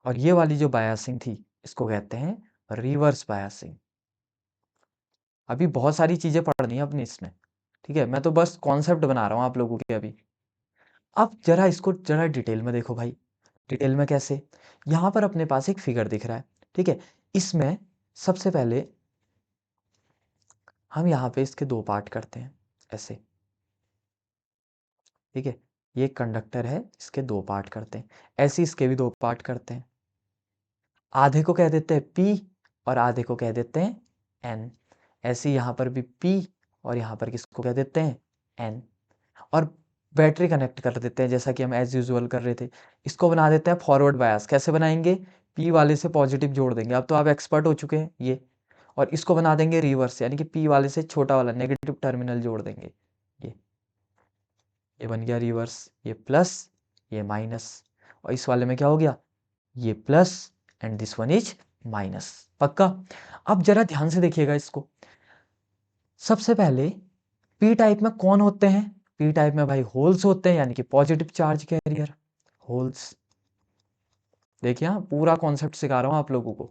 Speaker 1: और ये वाली जो बायासिंग थी इसको कहते हैं रिवर्स बायासिंग। अभी बहुत सारी चीजें पढ़नी है अपनी इसमें, ठीक है, मैं तो बस कॉन्सेप्ट बना रहा हूँ आप लोगों के अभी। अब जरा इसको जरा डिटेल में देखो भाई। डिटेल में कैसे? यहाँ पर अपने पास एक फिगर दिख रहा है, ठीक है, इसमें सबसे पहले हम यहाँ पे इसके दो पार्ट करते हैं ऐसे, ठीक है, ये एक कंडक्टर है, इसके दो पार्ट करते हैं, ऐसे इसके भी दो पार्ट करते हैं, आधे को कह देते हैं P और आधे को कह देते हैं N। ऐसे यहाँ पर भी P और यहाँ पर किसको कह देते हैं? N। और बैटरी कनेक्ट कर देते हैं जैसा कि हम एज यूजुअल कर रहे थे। इसको बना देते हैं फॉरवर्ड बायस। कैसे बनाएंगे? P वाले से पॉजिटिव जोड़ देंगे, अब तो आप एक्सपर्ट हो चुके हैं ये। और इसको बना देंगे रिवर्स, यानी कि P वाले से छोटा वाला नेगेटिव टर्मिनल जोड़ देंगे। ये बन गया रिवर्स, ये प्लस ये माइनस, और इस वाले में क्या हो गया? ये plus and this one is minus. पक्का? अब जरा ध्यान से देखिएगा इसको। सबसे पहले पी टाइप में कौन होते हैं? पी टाइप में भाई होल्स होते हैं, यानी कि पॉजिटिव चार्ज कैरियर, होल्स। देखिए हाँ, पूरा कॉन्सेप्ट सिखा रहा हूं आप लोगों को।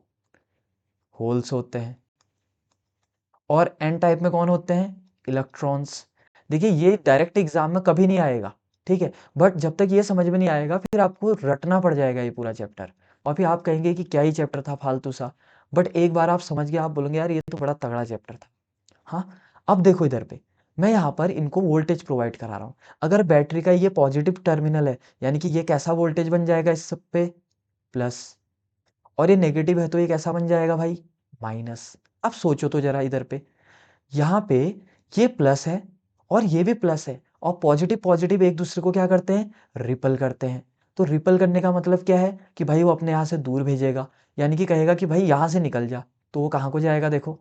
Speaker 1: होल्स होते हैं। और एन टाइप में कौन होते हैं? इलेक्ट्रॉन्स। देखिए ये डायरेक्ट एग्जाम में कभी नहीं आएगा, ठीक है, बट जब तक ये समझ में नहीं आएगा फिर आपको रटना पड़ जाएगा ये पूरा चैप्टर, और फिर आप कहेंगे कि क्या ही चैप्टर था फालतू सा। बट एक बार आप समझ गए, आप बोलेंगे यार ये तो बड़ा तगड़ा चैप्टर था। हाँ, अब देखो इधर पे, मैं यहाँ पर इनको वोल्टेज प्रोवाइड करा रहा हूँ। अगर बैटरी का ये पॉजिटिव टर्मिनल है, यानी कि ये कैसा वोल्टेज बन जाएगा इस सब पे? प्लस। और ये नेगेटिव है तो ये कैसा बन जाएगा भाई? माइनस। अब सोचो तो जरा इधर पे, यहाँ पे ये प्लस है और ये भी प्लस है, और पॉजिटिव पॉजिटिव एक दूसरे को क्या करते हैं, रिपल करते हैं। तो रिपल करने का मतलब क्या है कि भाई वो अपने यहाँ से दूर भेजेगा, यानी कि कहेगा कि भाई यहाँ से निकल जा। तो वो कहाँ को जाएगा, देखो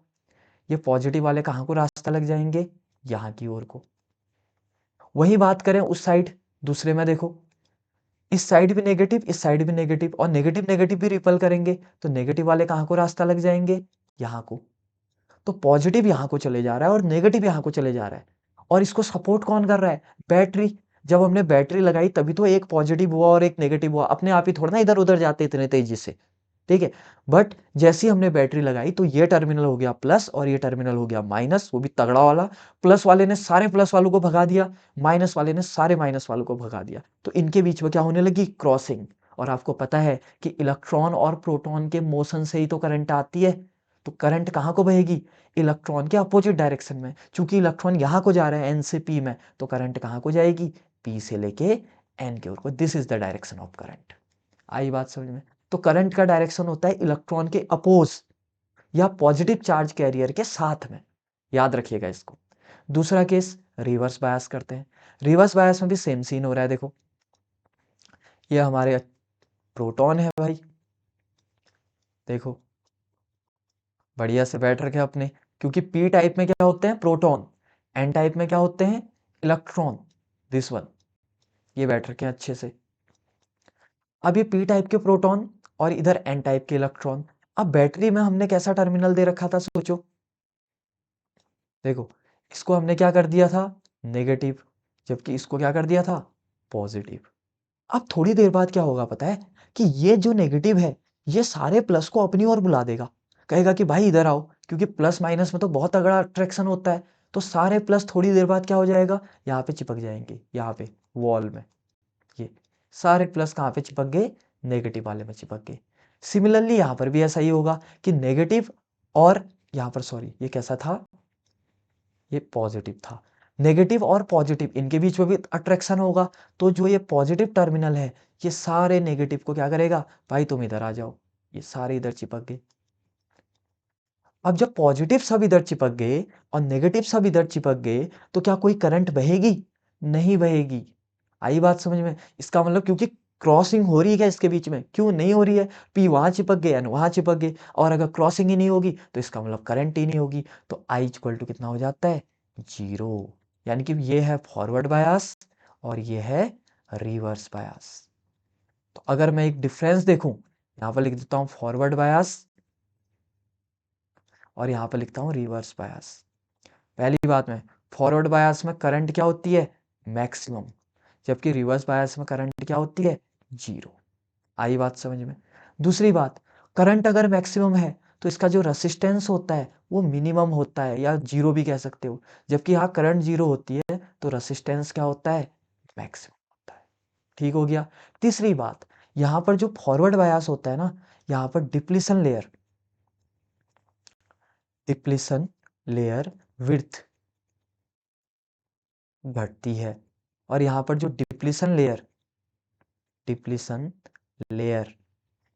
Speaker 1: ये पॉजिटिव वाले कहाँ को रास्ता लग जाएंगे, यहाँ की ओर को। वही बात करें उस साइड, दूसरे में देखो, इस साइड भी नेगेटिव, इस साइड भी नेगेटिव, और नेगेटिव नेगेटिव भी रिपल करेंगे, तो नेगेटिव वाले कहाँ को रास्ता लग जाएंगे, यहाँ को। तो पॉजिटिव यहाँ को चले जा रहा है और नेगेटिव यहाँ को चले जा रहा है, और इसको सपोर्ट कौन कर रहा है, बैटरी। जब हमने बैटरी लगाई तभी तो एक पॉजिटिव हुआ और एक नेगेटिव हुआ, अपने आप ही थोड़ा ना इधर उधर जाते इतने तेजी से, ठीक है। बट जैसे ही हमने बैटरी लगाई तो ये टर्मिनल हो गया प्लस और ये टर्मिनल हो गया माइनस, वो भी तगड़ा वाला। प्लस वाले ने सारे प्लस वालों को भगा दिया, माइनस वाले ने सारे माइनस वालों को भगा दिया, तो इनके बीच में क्या होने लगी, क्रॉसिंग। और आपको पता है कि इलेक्ट्रॉन और प्रोटॉन के मोशन से ही तो करंट आती है, तो करंट कहाँ को बहेगी, इलेक्ट्रॉन के अपोजिट डायरेक्शन में। चूंकि इलेक्ट्रॉन यहाँ को जा रहा है एन से पी में, तो करंट कहाँ को जाएगी, पी से लेके एन की ओर को। This is the direction of current. आई बात समझ में। तो करंट का डायरेक्शन होता है इलेक्ट्रॉन के अपोज या पॉजिटिव चार्ज कैरियर के साथ में, याद रखिएगा इसको। दूसरा केस रिवर्स बायस करते हैं। रिवर्स बायस में भी सेम सीन हो रहा है, देखो ये हमारे प्रोटॉन है भाई, देखो बढ़िया से बैठ रखे अपने, क्योंकि पी टाइप में क्या होते हैं, प्रोटॉन, एन टाइप में क्या होते हैं, इलेक्ट्रॉन। दिस वन, ये बैठ रखे हैं अच्छे से। अब ये पी टाइप के प्रोटॉन और इधर एन टाइप के इलेक्ट्रॉन। अब बैटरी में हमने कैसा टर्मिनल दे रखा था, सोचो, देखो इसको हमने क्या कर दिया था, नेगेटिव, जबकि इसको क्या कर दिया था, पॉजिटिव। अब थोड़ी देर बाद क्या होगा पता है, कि ये जो नेगेटिव है ये सारे प्लस को अपनी ओर बुला देगा, कहेगा कि भाई इधर आओ, क्योंकि प्लस माइनस में तो बहुत तगड़ा अट्रैक्शन होता है। तो सारे प्लस थोड़ी देर बाद क्या हो जाएगा, यहाँ पे चिपक जाएंगे, यहाँ पे वॉल में। ये सारे प्लस कहाँ पे चिपक गए, नेगेटिव वाले में चिपक गए। सिमिलरली यहाँ पर भी ऐसा ही होगा कि नेगेटिव और यहाँ पर, सॉरी ये कैसा था, ये पॉजिटिव था। नेगेटिव और पॉजिटिव इनके बीच में भी अट्रैक्शन होगा, तो जो ये पॉजिटिव टर्मिनल है ये सारे नेगेटिव को क्या करेगा, भाई तुम इधर आ जाओ, ये सारे इधर चिपक गए। अब जब पॉजिटिव सब इधर चिपक गए और नेगेटिव सब इधर चिपक गए, तो क्या कोई करंट बहेगी, नहीं बहेगी। आई बात समझ में। इसका मतलब क्योंकि क्रॉसिंग हो रही है क्या इसके बीच में, क्यों नहीं हो रही है, पी वहां चिपक गए एन वहां चिपक गए, और अगर क्रॉसिंग ही नहीं होगी तो इसका मतलब करंट ही नहीं होगी। तो आई इक्वल टू कितना हो जाता है, जीरो। यानी कि ये है फॉरवर्ड बायस और ये है रिवर्स बायस। तो अगर मैं एक डिफरेंस देखूं, यहां पर लिख देता हूं फॉरवर्ड बायस और यहाँ पर लिखता हूँ रिवर्स बायस। पहली बात में, फॉरवर्ड बायस में करंट क्या होती है, मैक्सिमम, जबकि रिवर्स बायस में करंट क्या होती है, जीरो। आई बात समझ में। दूसरी बात, करंट अगर मैक्सिमम है तो इसका जो रेसिस्टेंस होता है वो मिनिमम होता है, या जीरो भी कह सकते हो, जबकि यहाँ करंट जीरो होती है तो रेसिस्टेंस क्या होता है, मैक्सिमम होता है। ठीक हो गया। तीसरी बात, यहाँ पर जो फॉरवर्ड बायस होता है ना, यहाँ पर डिप्लीशन लेयर विड्थ घटती है, और यहाँ पर जो डिप्लीशन लेयर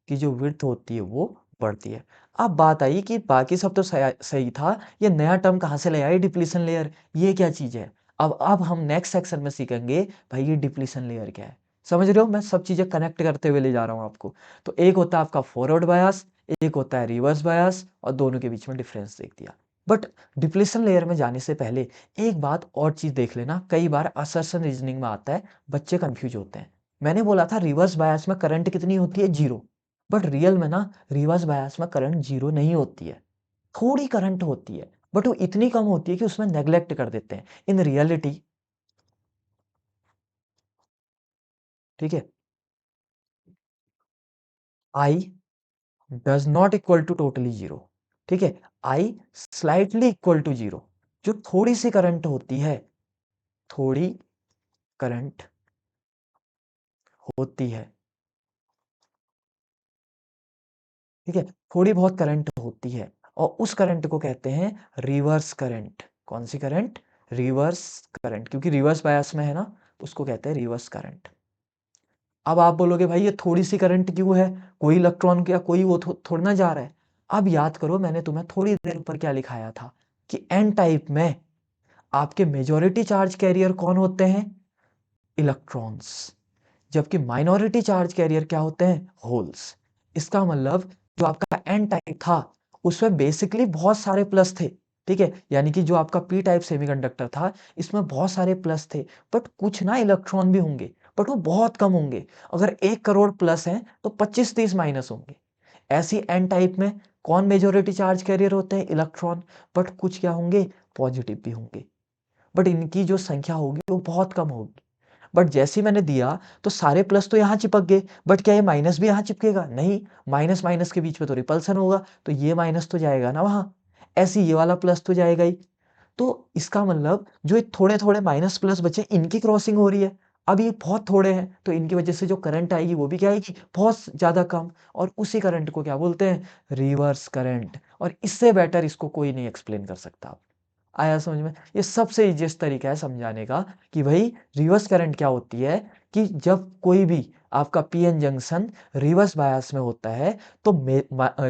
Speaker 1: की जो विड्थ होती है वो बढ़ती है। अब बात आई कि बाकी सब तो सही था, ये नया टर्म कहाँ से ले आए, डिप्लीशन लेयर, ये क्या चीज है। अब हम नेक्स्ट सेक्शन में सीखेंगे भाई ये डिप्लीशन लेयर क्या है। समझ रहे हो, मैं सब चीजें कनेक्ट करते हुए ले जा रहा हूँ आपको। तो एक होता है आपका फॉरवर्ड बायस, एक होता है रिवर्स बायस, और दोनों के बीच में डिफरेंस देख दिया। बट डिप्लीशन लेयर में जाने से पहले एक बात और चीज देख लेना, कई बार असर्शन रीजनिंग में आता है, बच्चे कंफ्यूज होते हैं। मैंने बोला था रिवर्स बायस में करंट कितनी होती है, जीरो। बट रियल में ना रिवर्स बायस में करंट जीरो नहीं होती है, थोड़ी करंट होती है, बट वो इतनी कम होती है कि उसमें नेग्लेक्ट कर देते हैं इन रियलिटी। ठीक है, I does not equal to totally zero. ठीक है, I slightly equal to zero, जो थोड़ी सी करंट होती है, थोड़ी करंट होती है, ठीक है, थोड़ी बहुत करंट होती है, और उस करंट को कहते हैं रिवर्स करंट। कौन सी करंट, रिवर्स करंट, क्योंकि रिवर्स बायस में है ना, उसको कहते हैं रिवर्स करंट। अब आप बोलोगे भाई ये थोड़ी सी करंट क्यों है, कोई इलेक्ट्रॉन या कोई वो थोड़ा ना जा रहा है। अब याद करो मैंने तुम्हें थोड़ी देर ऊपर क्या लिखाया था कि एन टाइप में आपके मेजॉरिटी चार्ज कैरियर कौन होते हैं? इलेक्ट्रॉन्स। जबकि माइनॉरिटी चार्ज कैरियर क्या होते हैं? होल्स। इसका मतलब जो आपका एन टाइप था उसमें बेसिकली बहुत सारे प्लस थे, ठीक है, यानी कि जो आपका पी टाइप सेमीकंडक्टर था इसमें बहुत सारे प्लस थे, बट कुछ ना इलेक्ट्रॉन भी होंगे, बट वो बहुत कम होंगे। अगर 1 करोड़ प्लस हैं तो 25-30 माइनस होंगे। ऐसी एन टाइप में कौन मेजॉरिटी चार्ज कैरियर होते हैं? इलेक्ट्रॉन। बट कुछ क्या होंगे? पॉजिटिव भी होंगे, बट इनकी जो संख्या होगी वो बहुत कम होगी। बट जैसे ही मैंने दिया तो सारे प्लस तो यहाँ चिपक गए, बट क्या ये माइनस भी यहाँ चिपकेगा? नहीं, माइनस माइनस के बीच में तो रिपल्सन होगा, तो ये माइनस तो जाएगा ना वहाँ, ऐसे ये वाला प्लस तो जाएगा ही। तो इसका मतलब जो ये थोड़े थोड़े माइनस प्लस बचे इनकी क्रॉसिंग हो रही है। अब ये बहुत थोड़े हैं तो इनकी वजह से जो करंट आएगी वो भी क्या आएगी? बहुत ज़्यादा कम। और उसी करंट को क्या बोलते हैं? Reverse current. और इससे बेटर इसको कोई नहीं एक्सप्लेन कर सकता। आया समझ में? ये सबसे ईज़ीएस्ट तरीका है समझाने का कि भाई रिवर्स करंट क्या होती है, कि जब कोई भी आपका पीएन जंक्शन रिवर्स बायस में होता है तो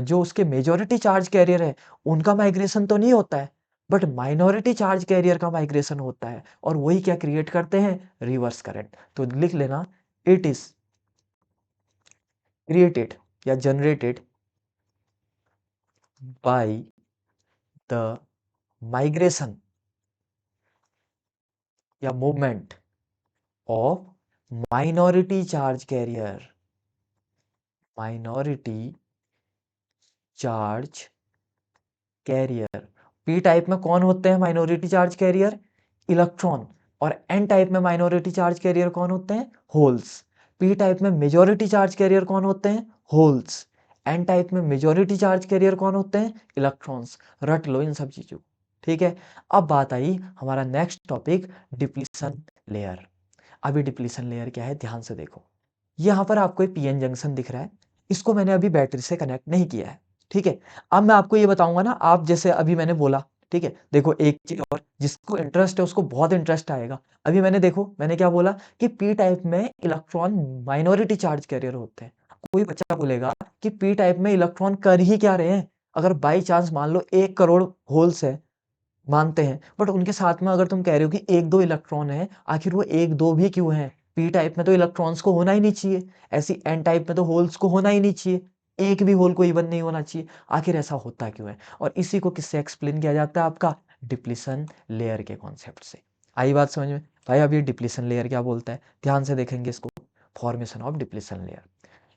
Speaker 1: जो उसके मेजॉरिटी चार्ज कैरियर है उनका माइग्रेशन तो नहीं होता है, बट माइनॉरिटी चार्ज कैरियर का माइग्रेशन होता है, और वही क्या क्रिएट करते हैं? Reverse current. तो लिख लेना, इट इज क्रिएटेड या जनरेटेड बाय द माइग्रेशन या movement of minority charge carrier, minority charge carrier। P type में कौन होते हैं माइनॉरिटी चार्ज कैरियर? इलेक्ट्रॉन। और एन टाइप में माइनॉरिटी चार्ज कैरियर कौन होते हैं? होल्स। पी टाइप में मेजॉरिटी चार्ज कैरियर कौन होते हैं? होल्स। एन टाइप में मेजॉरिटी चार्ज कैरियर कौन होते हैं? इलेक्ट्रॉन्स। रट लो इन सब चीजों, ठीक है। अब बात आई हमारा नेक्स्ट टॉपिक, डिप्लीशन लेयर। अभी डिप्लीशन लेयर क्या है ध्यान से देखो। यहाँ पर आपको एक पीएन जंक्शन दिख रहा है, इसको मैंने अभी बैटरी से कनेक्ट नहीं किया है, ठीक है। अब मैं आपको ये बताऊंगा ना, आप जैसे अभी मैंने बोला, ठीक है, देखो एक चीज और, जिसको इंटरेस्ट है उसको बहुत इंटरेस्ट आएगा। अभी मैंने देखो मैंने क्या बोला कि पी टाइप में इलेक्ट्रॉन माइनॉरिटी चार्ज कैरियर होते हैं। कोई बच्चा बोलेगा कि पी टाइप में इलेक्ट्रॉन कर ही क्या रहे हैं? अगर बाई चांस मान लो 1 करोड़ होल्स है, मानते हैं, बट उनके साथ में अगर तुम कह रहे हो कि 1-2 इलेक्ट्रॉन है, आखिर वो 1-2 भी क्यों हैं? पी टाइप में तो इलेक्ट्रॉन्स को होना ही नहीं चाहिए, ऐसी एन टाइप में तो होल्स को होना ही नहीं चाहिए, एक भी होल को इवन नहीं होना चाहिए। आखिर ऐसा होता क्यों है? और इसी को किससे एक्सप्लेन किया जाता है? आपका डिप्लीशन लेयर के कॉन्सेप्ट से। आई बात समझ में? भाई अब ये डिप्लीशन लेयर क्या बोलता है, ध्यान से देखेंगे इसको। Formation of depletion layer.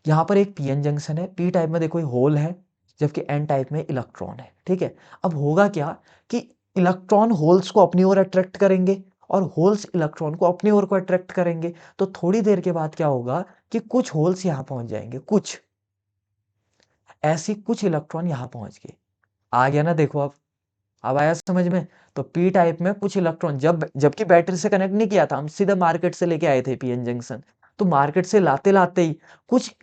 Speaker 1: यहाँ पर एक पीएन जंक्शन है, पी टाइप में देखो होल है, जबकि एन टाइप में इलेक्ट्रॉन है, ठीक है। अब होगा क्या कि इलेक्ट्रॉन होल्स को अपनी ओर अट्रैक्ट करेंगे और होल्स इलेक्ट्रॉन को अपनी ओर को अट्रैक्ट करेंगे। तो थोड़ी देर के बाद क्या होगा कि कुछ होल्स यहाँ पहुंच जाएंगे, कुछ ऐसी कुछ इलेक्ट्रॉन यहाँ पहुंच गए। आ गया ना देखो अब आया समझ में? तो पी टाइप में कुछ इलेक्ट्रॉन, जबकि बैटरी से कनेक्ट नहीं किया था, हम सीधे मार्केट से लेके आए थे पीएन जंक्शन। तो मार्केट से लाते लाते ही कुछ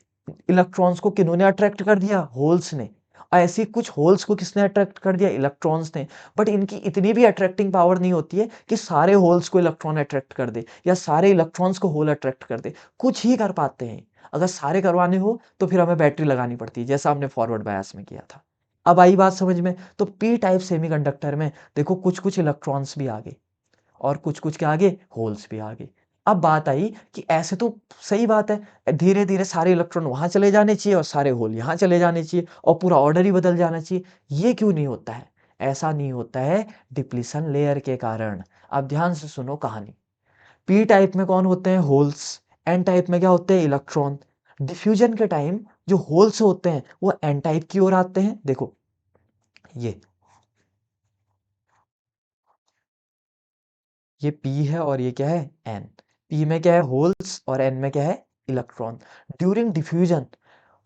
Speaker 1: इलेक्ट्रॉन्स को किन्होंने अट्रैक्ट कर दिया? होल्स ने। और ऐसी कुछ होल्स को किसने अट्रैक्ट कर दिया? इलेक्ट्रॉन्स ने। बट इनकी इतनी भी अट्रैक्टिंग पावर नहीं होती है कि सारे होल्स को इलेक्ट्रॉन अट्रैक्ट कर दे या सारे इलेक्ट्रॉन्स को होल अट्रैक्ट कर दे, कुछ ही कर पाते हैं। अगर सारे करवाने हो तो फिर हमें बैटरी लगानी पड़ती है, जैसा हमने फॉरवर्ड बायस में किया था। अब आई बात समझ में? तो पी टाइप सेमीकंडक्टर में देखो कुछ कुछ इलेक्ट्रॉन्स भी आ गए और कुछ कुछ के आगे होल्स भी आ गए। अब बात आई कि ऐसे तो सही बात है, धीरे धीरे सारे इलेक्ट्रॉन वहां चले जाने चाहिए और सारे होल यहाँ चले जाने चाहिए और पूरा ऑर्डर ही बदल जाना चाहिए। ये क्यों नहीं होता है? ऐसा नहीं होता है डिप्लीशन लेयर के कारण। अब ध्यान से सुनो कहानी। पी टाइप में कौन होते हैं? होल्स। एन टाइप में क्या होते हैं? इलेक्ट्रॉन। डिफ्यूजन के टाइम जो होल्स होते हैं वो एन टाइप की ओर आते हैं, देखो ये P है और ये क्या है? N। P में क्या है? होल्स, और N में क्या है? इलेक्ट्रॉन। ड्यूरिंग डिफ्यूजन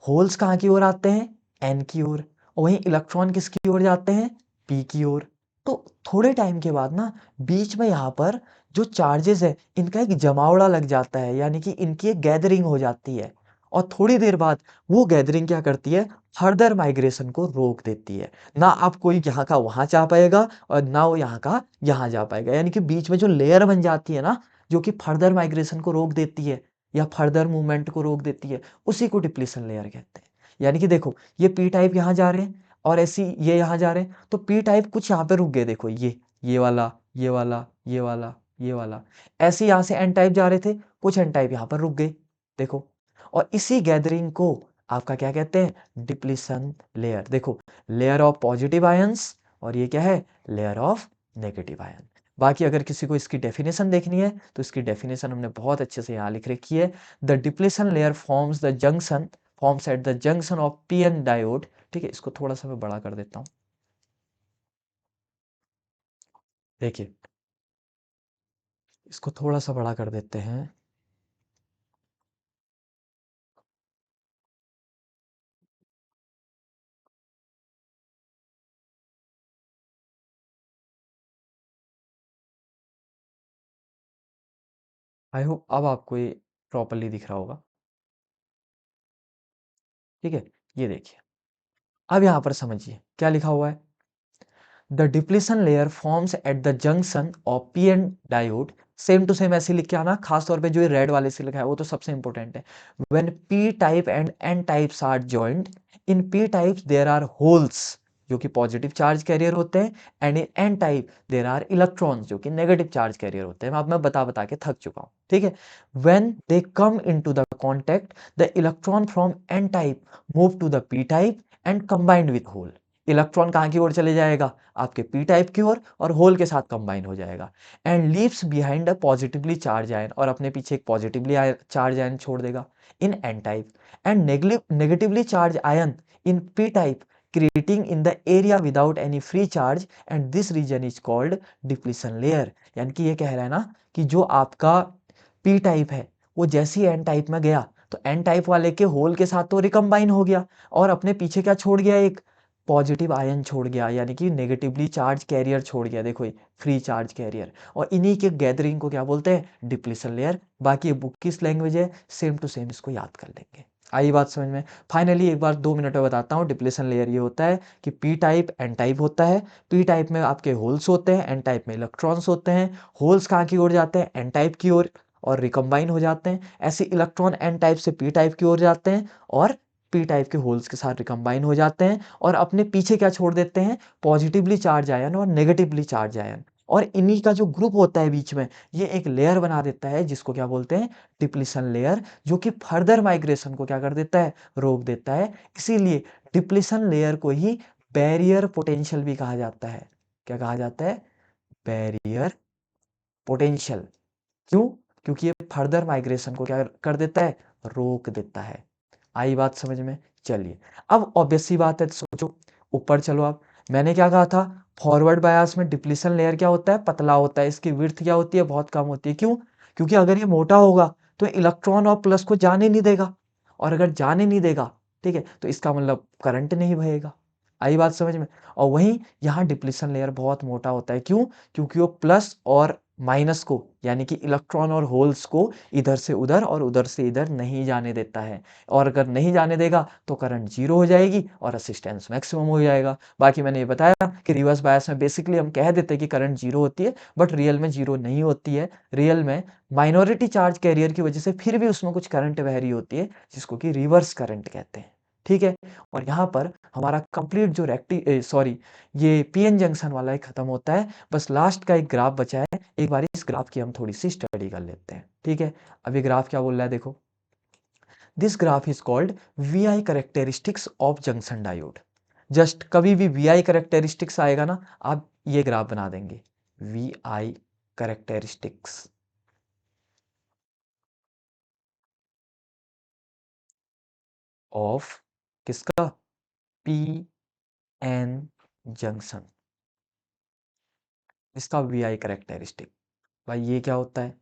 Speaker 1: होल्स कहाँ की ओर आते हैं? N की ओर। और वहीं इलेक्ट्रॉन किसकी ओर जाते हैं? P की ओर। तो थोड़े टाइम के बाद ना बीच में यहाँ पर जो चार्जेस है इनका एक जमावड़ा लग जाता है, यानी कि इनकी एक गैदरिंग हो जाती है। और थोड़ी देर बाद वो गैदरिंग क्या करती है? फर्दर माइग्रेशन को रोक देती है। ना अब कोई यहाँ का वहां जा पाएगा और ना वो यहाँ का यहाँ जा पाएगा, यानी कि बीच में जो लेयर बन जाती है ना, जो कि फर्दर माइग्रेशन को रोक देती है या फर्दर मूवमेंट को रोक देती है, उसी को डिप्लीशन लेयर कहते हैं। यानी कि देखो ये पी टाइप यहाँ जा रहे हैं, और ऐसी ये यहाँ जा रहे हैं, तो पी टाइप कुछ यहाँ पे रुक गए, देखो ये वाला, ये वाला, ये वाला, ये वाला। ऐसे यहाँ से एन टाइप जा रहे थे, कुछ एन टाइप यहाँ पर रुक गए, देखो। और इसी गैदरिंग को आपका क्या कहते हैं, डिप्लीशन लेयर। देखो, लेयर ऑफ पॉजिटिव आयंस, और ये क्या है, लेयर ऑफ नेगेटिव आयन। बाकी अगर किसी को इसकी डेफिनेशन देखनी है तो इसकी डेफिनेशन हमने बहुत अच्छे से यहाँ लिख रखी है। The depletion layer forms at the junction of PN diode. ठीक है, इसको थोड़ा सा मैं बड़ा कर देता हूँ। देखिए, इसको थोड़ा सा बड़ा कर देते हैं। आई होप अब आपको ये प्रॉपरली दिख रहा होगा। ठीक है, ये देखिए, अब यहाँ पर समझिए क्या लिखा हुआ है। The depletion layer forms at the junction of P N diode. Same to same ऐसे लिख के आना, खास तौर पे जो ये रेड वाले से लिखा है वो तो सबसे इंपॉर्टेंट है। When P type and N types are joint, in P types there are holes जो कि पॉजिटिव चार्ज कैरियर होते हैं, and in N type there are electrons जो कि नेगेटिव चार्ज कैरियर होते हैं। अब मैं बता बता के थक चुका हूँ, ठीक है। When they come into the contact, the electron from N type move to the P type and combined with hole. Electron कहाँ की ओर चले जाएगा, आपके पी टाइप की ओर, और होल के साथ कंबाइन हो जाएगा। And leaves behind a positively charged ion, और अपने पीछे एक पॉजिटिवली चार्ज आयन छोड़ देगा in N type. And negatively charged ion in P type, creating in the area without any free charge, and this region is called depletion layer. यानी कि ये कह रहा है ना कि जो आपका पी टाइप है वो जैसे ही एन टाइप में गया तो एन टाइप वाले के होल के साथ तो रिकम्बाइन हो गया, और अपने पीछे क्या छोड़ गया, एक पॉजिटिव आयन छोड़ गया, यानी कि नेगेटिवली चार्ज कैरियर छोड़ गया, देखो ये फ्री चार्ज कैरियर। और इन्हीं के गैदरिंग को क्या बोलते हैं, डिप्लीशन लेयर। बाकी ये बुक किस लैंग्वेज है, सेम टू सेम, इसको याद कर लेंगे। आई बात समझ में। फाइनली एक बार 2 मिनट में बताता हूँ। डिप्लीशन लेयर ये होता है कि पी टाइप एन टाइप होता है, पी टाइप में आपके होल्स होते हैं, एन टाइप में इलेक्ट्रॉन्स होते हैं। होल्स कहाँ की ओर जाते हैं, एन टाइप की ओर, और रिकम्बाइन हो जाते हैं। ऐसे इलेक्ट्रॉन एन टाइप से पी टाइप की ओर जाते हैं, और पी टाइप के होल्स के साथ रिकम्बाइन हो जाते हैं, और अपने पीछे क्या छोड़ देते हैं, पॉजिटिवली चार्ज आयन और नेगेटिवली चार्ज आयन। और इन्हीं का जो ग्रुप होता है बीच में, ये एक लेयर बना देता है जिसको क्या बोलते हैं, डिप्लीशन लेयर, जो कि फर्दर माइग्रेशन को क्या कर देता है, रोक देता है। इसीलिए डिप्लीशन लेयर को ही बैरियर पोटेंशियल भी कहा जाता है। क्या कहा जाता है, बैरियर पोटेंशियल। क्यों, क्योंकि ये फर्दर माइग्रेशन को क्या कर देता है, रोक देता है। आई बात समझ में। चलिए, अब ऑब्वियस सी बात है, सोचो ऊपर चलो। आप, मैंने क्या कहा था, फॉरवर्ड बायस में डिप्लीशन लेयर क्या होता है, पतला होता है, इसकी विड्थ क्या होती है, बहुत कम होती है। क्यों, क्योंकि अगर ये मोटा होगा तो इलेक्ट्रॉन और प्लस को जाने नहीं देगा, और अगर जाने नहीं देगा, ठीक है, तो इसका मतलब करंट नहीं बहेगा। आई बात समझ में। और वहीं यहाँ डिप्लीशन लेयर बहुत मोटा होता है। क्यों, क्योंकि वो प्लस और माइनस को, यानी कि इलेक्ट्रॉन और होल्स को इधर से उधर और उधर से इधर नहीं जाने देता है। और अगर नहीं जाने देगा तो करंट जीरो हो जाएगी और रेजिस्टेंस मैक्सिमम हो जाएगा। बाकी मैंने ये बताया कि रिवर्स बायस में बेसिकली हम कह देते हैं कि करंट जीरो होती है, बट रियल में जीरो नहीं होती है। रियल में माइनॉरिटी चार्ज कैरियर की वजह से फिर भी उसमें कुछ करंट बह रही होती है, जिसको कि रिवर्स करंट कहते हैं। ठीक है, और यहाँ पर हमारा कंप्लीट जो ये पीएन जंक्शन वाला ही खत्म होता है। बस लास्ट का एक ग्राफ बचा है, एक बार इस ग्राफ की हम थोड़ी सी स्टडी कर लेते हैं। ठीक है, अब ये ग्राफ क्या बोल रहा है, देखो। This graph is called V I characteristics of junction diode. Just कभी भी वी आई करेक्टरिस्टिक्स आएगा ना, आप ये ग्राफ बना देंगे, वी आई करेक्टरिस्टिक्स ऑफ किसका, पी एन जंक्शन, इसका वी आई करेक्टरिस्टिक। भाई ये क्या होता है,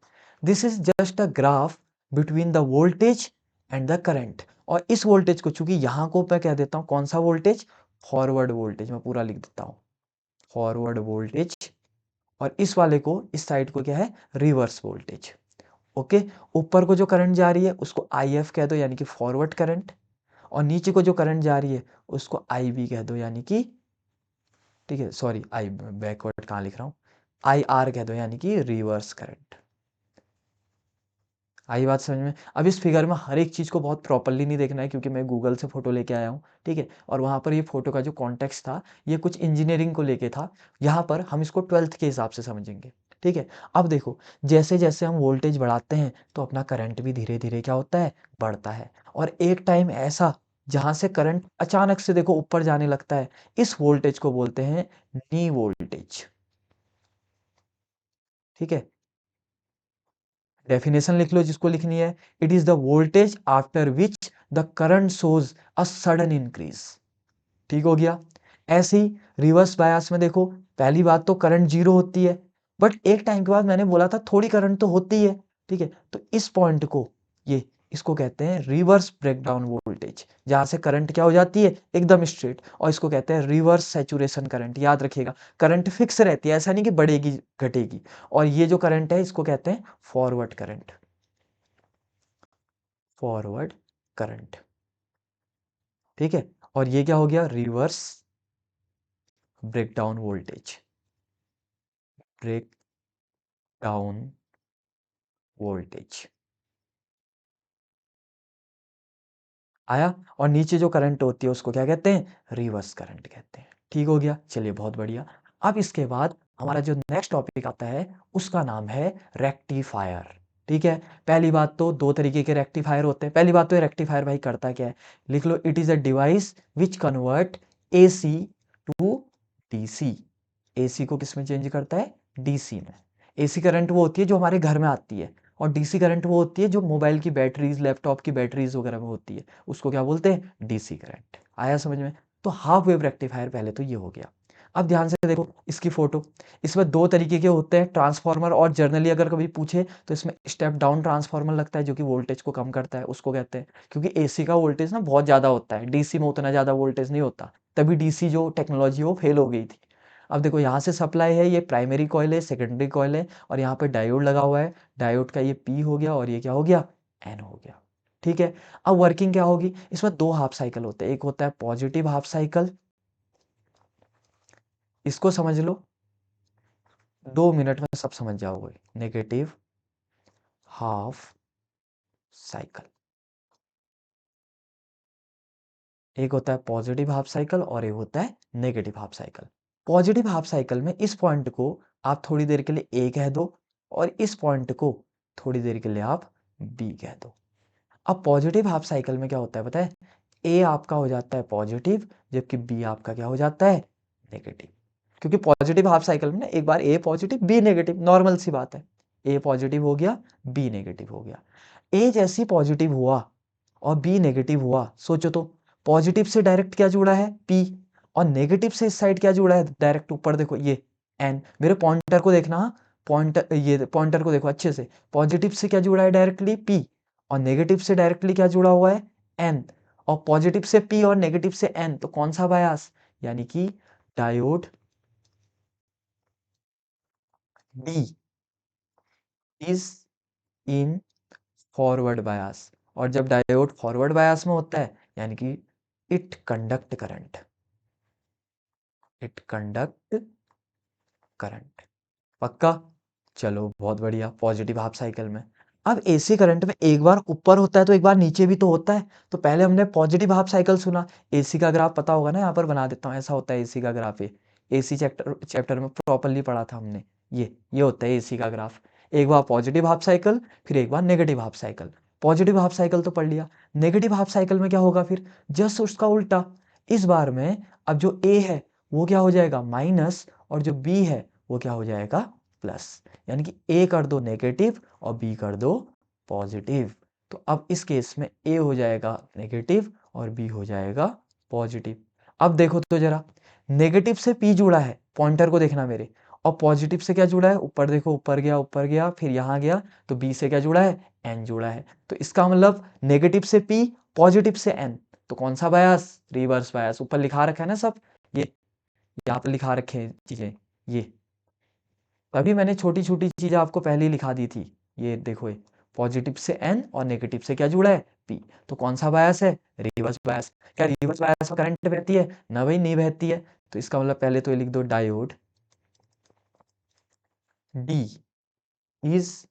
Speaker 1: this is just a graph between the voltage and the current. और इस वोल्टेज को, चूंकि यहाँ को मैं कह देता हूँ कौन सा वोल्टेज, फॉरवर्ड वोल्टेज, मैं पूरा लिख देता हूँ, फॉरवर्ड वोल्टेज। और इस वाले को, इस साइड को क्या है, रिवर्स वोल्टेज। ओके, ऊपर को जो करंट जा रही है उसको आई एफ कह दो, यानी कि फॉरवर्ड करंट। और नीचे को जो करंट जा रही है उसको आई बी कह दो, यानी कि, ठीक है, सॉरी, आई बैकवर्ड कहाँ लिख रहा हूँ, आई आर कह दो, यानी कि रिवर्स करंट। आई बात समझ में? अब इस फिगर में हर एक चीज़ को बहुत प्रॉपर्ली नहीं देखना है क्योंकि मैं गूगल से फ़ोटो लेके आया हूँ, ठीक है? और वहाँ पर ये फ़ोटो का जो कॉन्टेक्स्ट था, ये कुछ इंजीनियरिंग को लेके था। यहाँ पर हम इसको 12th के हिसाब से समझेंगे, ठीक है? अब देखो, जैसे-जैसे हम वोल्टेज बढ़ाते हैं, तो अपना करंट भी धीरे-धीरे क्या होता है? बढ़ता है। और एक टाइम ऐसा, जहाँ से करंट अचानक से देखो ऊपर जाने लगता है, इस वोल्टेज को बोलते हैं नी वोल्टेज, ठीक है? डेफिनेशन लिख लो जिसको लिखनी है। It is the voltage after which the current shows a sudden increase. ठीक हो गया। ऐसे ही रिवर्स बायस में देखो, पहली बात तो करंट जीरो होती है, बट एक टाइम के बाद मैंने बोला था थोड़ी करंट तो होती है, ठीक है? तो इस पॉइंट को, ये इसको कहते हैं रिवर्स ब्रेकडाउन वोल्टेज, जहां से करंट क्या हो जाती है? एकदम स्ट्रेट। और इसको कहते हैं रिवर्स सैचुरेशन करंट। याद रखिएगा, करंट फिक्स रहती है, ऐसा नहीं कि बढ़ेगी घटेगी। और ये जो करंट है इसको कहते हैं फॉरवर्ड करंट। फॉरवर्ड करंट, ठीक है? और ये क्या हो गया? Reverse breakdown voltage. Breakdown voltage आया। और नीचे जो करंट होती है उसको क्या कहते हैं? रिवर्स करंट कहते हैं। ठीक हो गया, चलिए बहुत बढ़िया। अब इसके बाद हमारा जो नेक्स्ट टॉपिक आता है उसका नाम है रेक्टिफायर। ठीक है, पहली बात तो दो तरीके के रेक्टिफायर होते हैं। पहली बात तो ये रेक्टिफायर भाई करता क्या है, लिख लो। It is a device which convert AC to DC. AC को किस में चेंज करता है? डीसी में। एसी करंट वो होती है जो हमारे घर में आती है, और डीसी करंट वो होती है जो मोबाइल की बैटरीज, लैपटॉप की बैटरीज वगैरह में होती है, उसको क्या बोलते हैं? DC current. आया समझ में? तो हाफ वेव रेक्टिफायर पहले तो ये हो गया। अब ध्यान से देखो इसकी फोटो। इसमें दो तरीके के होते हैं, ट्रांसफार्मर, और जनरली अगर कभी पूछे तो इसमें स्टेप डाउन ट्रांसफार्मर लगता है जो कि वोल्टेज को कम करता है, उसको कहते हैं। क्योंकि एसी का वोल्टेज ना बहुत ज्यादा होता है, डीसी में उतना ज्यादा वोल्टेज नहीं होता, तभी डीसी जो टेक्नोलॉजी वो फेल हो गई थी। अब देखो यहाँ से सप्लाई है, ये प्राइमरी कॉइल है, सेकेंडरी कॉइल है, और यहाँ पे डायोड लगा हुआ है। डायोड का ये पी हो गया और ये क्या हो गया? एन हो गया। ठीक है, अब वर्किंग क्या होगी? इसमें दो हाफ साइकिल होते हैं, एक होता है पॉजिटिव हाफ साइकिल, इसको समझ लो, 2 मिनट में सब समझ जाओगे। नेगेटिव हाफ साइकिल, एक होता है पॉजिटिव हाफ साइकिल और एक होता है negative half cycle. Positive half cycle में इस पॉइंट को आप थोड़ी देर के लिए ए कह दो, और इस पॉइंट को थोड़ी देर के लिए आप बी कह दो। अब पॉजिटिव हाफ साइकिल में क्या होता है पता है? ए आपका हो जाता है पॉजिटिव, जबकि बी आपका क्या हो जाता है? नेगेटिव। क्योंकि पॉजिटिव हाफ साइकिल में ना एक बार ए पॉजिटिव बी नेगेटिव, नॉर्मल सी बात है। ए पॉजिटिव हो गया, बी नेगेटिव हो गया। ए जैसी पॉजिटिव हुआ और बी नेगेटिव हुआ, सोचो तो, पॉजिटिव से डायरेक्ट क्या जुड़ा है? पी। और नेगेटिव से इस साइड क्या जुड़ा है डायरेक्ट? ऊपर देखो ये एन, मेरे पॉइंटर को देखना, पॉइंटर, ये पॉइंटर को देखो अच्छे से। पॉजिटिव से क्या जुड़ा है डायरेक्टली? पी। और नेगेटिव से डायरेक्टली क्या जुड़ा हुआ है? एन। और पॉजिटिव से पी और नेगेटिव से एन, तो कौन सा बायास? यानी कि diode D is in forward bias. और जब डायोड फॉरवर्ड बायास में होता है, यानी कि it conduct current, it conduct current. पक्का? चलो बहुत बढ़िया। पॉजिटिव हाफ साइकिल में, अब एसी करंट में एक बार ऊपर होता है तो एक बार नीचे भी तो होता है। तो पहले हमने पॉजिटिव हाफ साइकिल सुना, एसी का ग्राफ पता होगा ना, यहाँ पर बना देता हूँ, ऐसा होता है एसी का ग्राफ। ये एसी चैप्टर चैप्टर में प्रॉपरली पढ़ा था हमने। ये होता है एसी का ग्राफ। एक बार पॉजिटिव हाफ साइकिल, फिर एक बार negative half cycle. Positive half cycle तो पढ़ लिया। नेगेटिव हाफ साइकिल में क्या होगा फिर? जस्ट उसका उल्टा। इस बार में अब जो ए है वो क्या हो जाएगा? माइनस, और जो बी है वो क्या हो जाएगा? प्लस। यानी कि ए कर दो नेगेटिव और बी कर दो पॉजिटिव। तो अब इस केस में ए हो जाएगा नेगेटिव और बी हो जाएगा पॉजिटिव। अब देखो तो जरा, नेगेटिव से पी जुड़ा है, पॉइंटर को देखना मेरे, और पॉजिटिव से क्या जुड़ा है? ऊपर देखो, ऊपर गया फिर यहाँ गया, तो बी से क्या जुड़ा है? एन जुड़ा है। तो इसका मतलब नेगेटिव से पी, पॉजिटिव से एन, तो कौन सा बायस? Reverse bias. ऊपर लिखा रखा है ना सब, ये यहाँ पे लिखा रखे हैं चीजें, ये तभी मैंने छोटी छोटी चीजें आपको पहले ही लिखा दी थी। ये देखो, ये पॉजिटिव से एन और नेगेटिव से क्या जुड़ा है? पी। तो कौन सा बायस है? Reverse bias. क्या रिवर्स बायस में करंट बहती है? ना भाई, नहीं बहती है। तो इसका मतलब पहले तो ये लिख दो, डायोड डी इज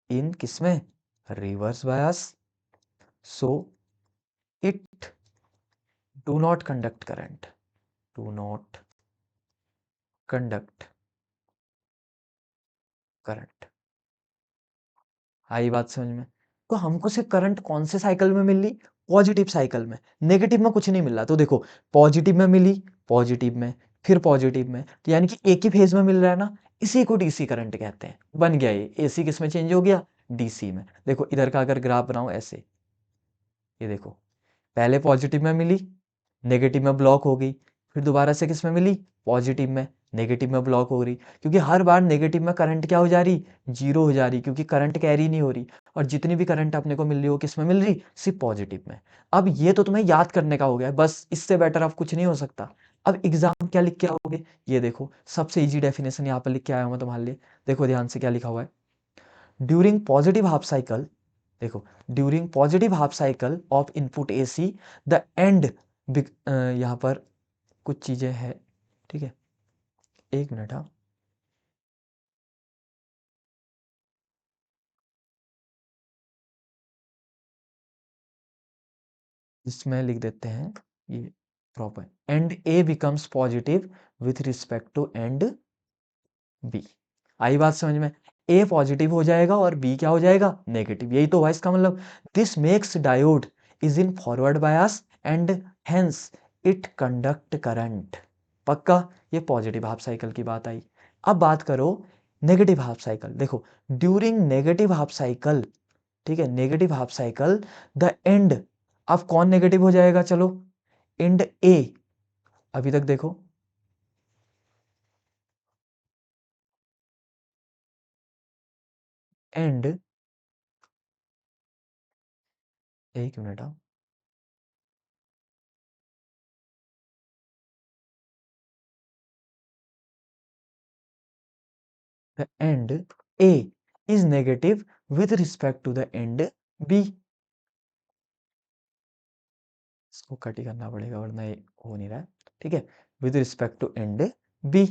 Speaker 1: इन किसमें? reverse bias, so it do not conduct current, do not conduct current. आई बात समझ में? तो हमको सिर्फ करंट कौन से साइकिल में मिल रही? पॉजिटिव साइकिल में, नेगेटिव में कुछ नहीं मिल रहा। तो देखो पॉजिटिव में मिली, पॉजिटिव में, फिर पॉजिटिव में, तो यानी कि एक ही फेज में मिल रहा है ना, इसी को डीसी करंट कहते हैं। बन गया ये, एसी किस में चेंज हो गया? डीसी में। देखो इधर का अगर ग्राफ बनाओ ऐसे, ये देखो पहले पॉजिटिव में मिली, नेगेटिव में ब्लॉक हो गई, फिर दोबारा से किस में मिली? पॉजिटिव में, नेगेटिव में ब्लॉक हो रही, क्योंकि हर बार नेगेटिव में करंट क्या हो जा रही? जीरो हो जा रही, क्योंकि करंट कैरी नहीं हो रही। और जितनी भी करंट अपने को मिल रही हो किस में मिल रही? सिर्फ पॉजिटिव में। अब ये तो तुम्हें याद करने का हो गया, बस इससे बेटर अब कुछ नहीं हो सकता। अब एग्जाम क्या लिख के आओगे? ये देखो सबसे इजी डेफिनेशन यहाँ पर लिख के आया हूँ मैं तुम्हारे लिए। देखो ध्यान से क्या लिखा हुआ है, ड्यूरिंग पॉजिटिव हाफ साइकिल, देखो during positive half cycle of input AC the end, यहाँ पर कुछ चीजें हैं, ठीक है, एक मिनट। हाँ, इसमें लिख देते हैं ये proper, and A becomes positive with respect to and B. आई बात समझ में? ए पॉजिटिव हो जाएगा और बी क्या हो जाएगा? नेगेटिव। यही तो हुआ इसका मतलब। This makes diode is in forward bias and hence it conduct current. पक्का? ये पॉजिटिव हाफ साइकिल की बात आई। अब बात करो नेगेटिव हाफ साइकिल। देखो ड्यूरिंग नेगेटिव हाफ साइकिल, ठीक है, negative half cycle the end, अब कौन नेगेटिव हो जाएगा? चलो एंड ए, अभी तक देखो एंड, एक minute. The end A is negative with respect to the end B। इसको कट ही करना पड़ेगा वरना ये हो नहीं रहा है, ठीक है, with respect to and B.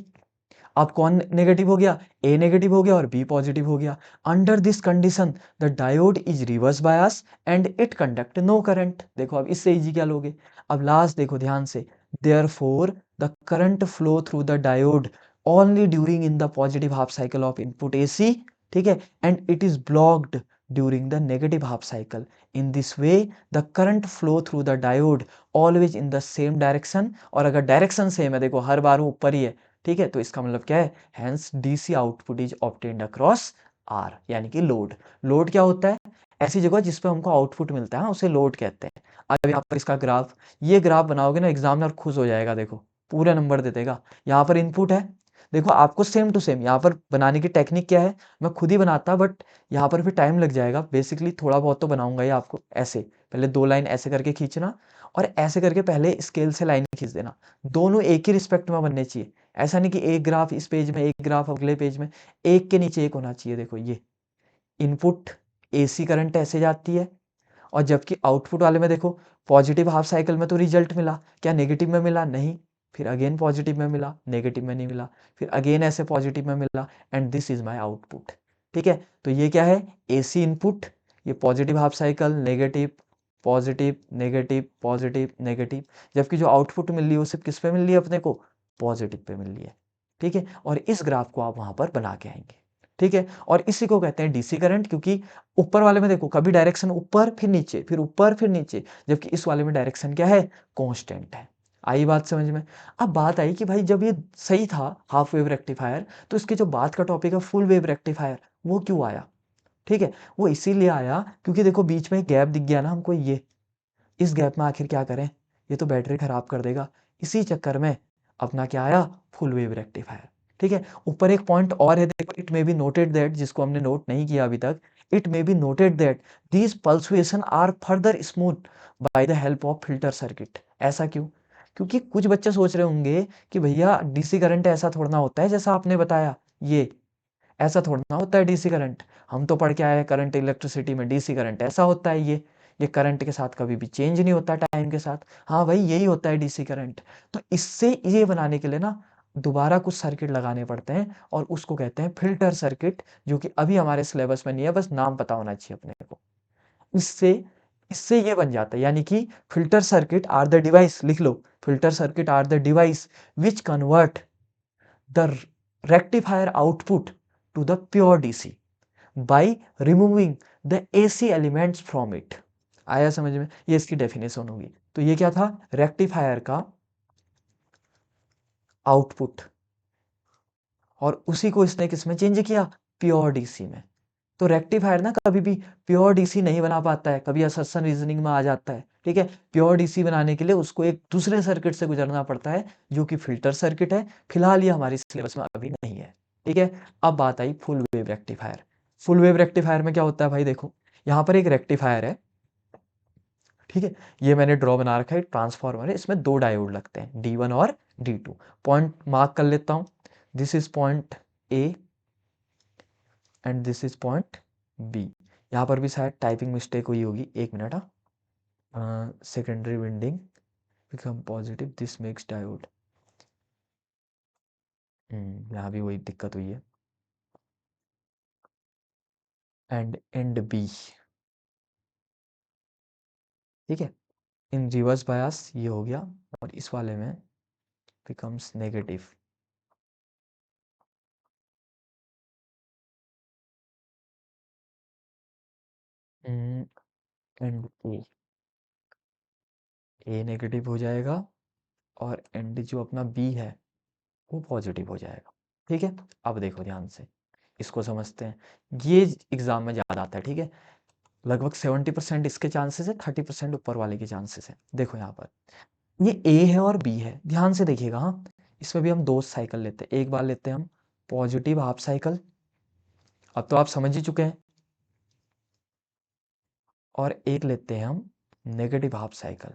Speaker 1: अब कौन नेगेटिव हो गया? ए नेगेटिव हो गया और बी पॉजिटिव हो गया। Under this condition the diode is reverse bias and it conduct no current. देखो अब इससे इजी क्या लोगे? अब लास्ट देखो ध्यान से, therefore the current flow through the diode only during in the positive half cycle of input AC, ठीक है, and it is blocked during the negative half cycle. In this way the current flow through the diode always in the same direction. और अगर direction same है, देखो हर बार वो ऊपर ही है, ठीक है, तो इसका मतलब क्या है? Hence DC output is obtained across R, यानी कि लोड। लोड क्या होता है? ऐसी जगह जिस पे हमको आउटपुट मिलता है उसे लोड कहते हैं। अब यहाँ पर इसका ग्राफ, ये ग्राफ बनाओगे ना, एग्जामिनर खुश हो जाएगा। देखो पूरे नंबर दे देगा। यहाँ पर इनपुट है, देखो आपको सेम टू सेम यहाँ पर बनाने की टेक्निक क्या है, मैं खुद ही बनाता बट यहाँ पर भी टाइम लग जाएगा। बेसिकली थोड़ा बहुत तो बनाऊंगा ये आपको। ऐसे पहले दो लाइन ऐसे करके खींचना और ऐसे करके पहले स्केल से लाइन खींच देना। दोनों एक ही रिस्पेक्ट में बनने चाहिए। ऐसा नहीं कि एक ग्राफ इस पेज में, एक ग्राफ अगले पेज में, एक के नीचे एक होना चाहिए। देखो ये इनपुट एसी करंट ऐसे जाती है, और जबकि आउटपुट वाले में देखो पॉजिटिव हाफ साइकिल में तो रिजल्ट मिला, क्या नेगेटिव में मिला? नहीं। फिर अगेन पॉजिटिव में मिला, नेगेटिव में नहीं मिला, फिर अगेन ऐसे पॉजिटिव में मिला, and this is my output. ठीक है, तो ये क्या है? एसी इनपुट, ये positive half cycle, negative positive negative positive negative, जबकि जो आउटपुट मिल रही है वो सिर्फ किस पे मिल रही है अपने को? पॉजिटिव पे मिल रही है। ठीक है, और इस ग्राफ को आप वहां पर बना के आएंगे। ठीक है, और इसी को कहते हैं डीसी करंट, क्योंकि ऊपर वाले में देखो कभी डायरेक्शन ऊपर फिर नीचे, फिर ऊपर फिर नीचे, जबकि इस वाले में डायरेक्शन क्या है? कांस्टेंट है। आई बात समझ में? अब बात आई कि भाई जब ये सही था हाफ वेव रेक्टिफायर, तो इसके जो बाद का टॉपिक है फुल वेव रेक्टिफायर, वो क्यों आया? ठीक है, वो इसीलिए आया क्योंकि देखो बीच में गैप दिख गया ना हमको, ये इस गैप में आखिर क्या करें, ये तो बैटरी खराब कर देगा। इसी चक्कर में अपना क्या आया? Full wave rectifier. ठीक है, ऊपर एक पॉइंट और है, देखो it may be noted that, जिसको हमने नोट नहीं किया अभी तक, it may be noted that these pulsation are further smooth by the help of filter circuit. ऐसा क्यों? क्योंकि कुछ बच्चे सोच रहे होंगे कि भैया डीसी करंट ऐसा थोड़ा होता है जैसा आपने बताया, ये ऐसा थोड़ा ना होता है डीसी करंट। हम तो पढ़ के आए हैं करंट इलेक्ट्रिसिटी में, डीसी करंट ऐसा होता है, ये करंट के साथ कभी भी चेंज नहीं होता टाइम के साथ। हाँ भाई यही होता है डीसी करंट। तो इससे ये बनाने के लिए ना दोबारा कुछ सर्किट लगाने पड़ते हैं, और उसको कहते हैं फिल्टर सर्किट, जो कि अभी हमारे सिलेबस में नहीं है, बस नाम पता होना चाहिए अपने को। इससे इससे ये बन जाता है, यानी कि filter circuit are the device, लिख लो, filter circuit are the device which convert the rectifier output to the pure DC by removing the AC elements from it. आया समझ में? ये इसकी डेफिनेशन होगी। तो ये क्या था? रेक्टिफायर का आउटपुट, और उसी को इसने किस में चेंज किया? प्योर डीसी में। तो रेक्टिफायर ना कभी भी प्योर डीसी नहीं बना पाता है, कभी असर्शन रीजनिंग में आ जाता है, ठीक है। प्योर डीसी बनाने के लिए उसको एक दूसरे सर्किट से गुजरना पड़ता है, जो कि फिल्टर सर्किट है। फिलहाल ये हमारी सिलेबस में अभी नहीं है, ठीक है। अब बात आई full wave rectifier. Full wave rectifier में क्या होता है भाई? देखो, यहाँ पर एक रेक्टिफायर है, ठीक है। ये मैंने ड्रॉ बना रखा है, ट्रांसफार्मर है, इसमें दो डायोड लगते हैं, D1 और D2। पॉइंट मार्क कर लेता हूँ, this is point A and this is point B. यहाँ पर भी शायद टाइपिंग मिस्टेक हुई होगी, एक मिनट। हाँ, secondary winding become positive, this makes diode. यहाँ भी वही दिक्कत हुई है। एंड बी, ठीक है। इन रिवर्स बायस ये हो गया, और इस वाले में becomes negative. And A negative हो जाएगा, और एंड जो अपना बी है वो पॉजिटिव हो जाएगा, ठीक है। अब देखो ध्यान से, इसको समझते हैं। ये एग्जाम में ज़्यादा आता है, ठीक है। लगभग 70% इसके चांसेस है, 30% ऊपर वाले के चांसेस है। देखो यहाँ पर ये ए है और बी है, ध्यान से देखिएगा। हाँ, इसमें भी हम दो साइकिल लेते हैं। एक बार लेते हैं हम पॉजिटिव हाफ साइकिल, अब तो आप समझ ही चुके हैं। और एक लेते हैं हम नेगेटिव हाफ साइकिल।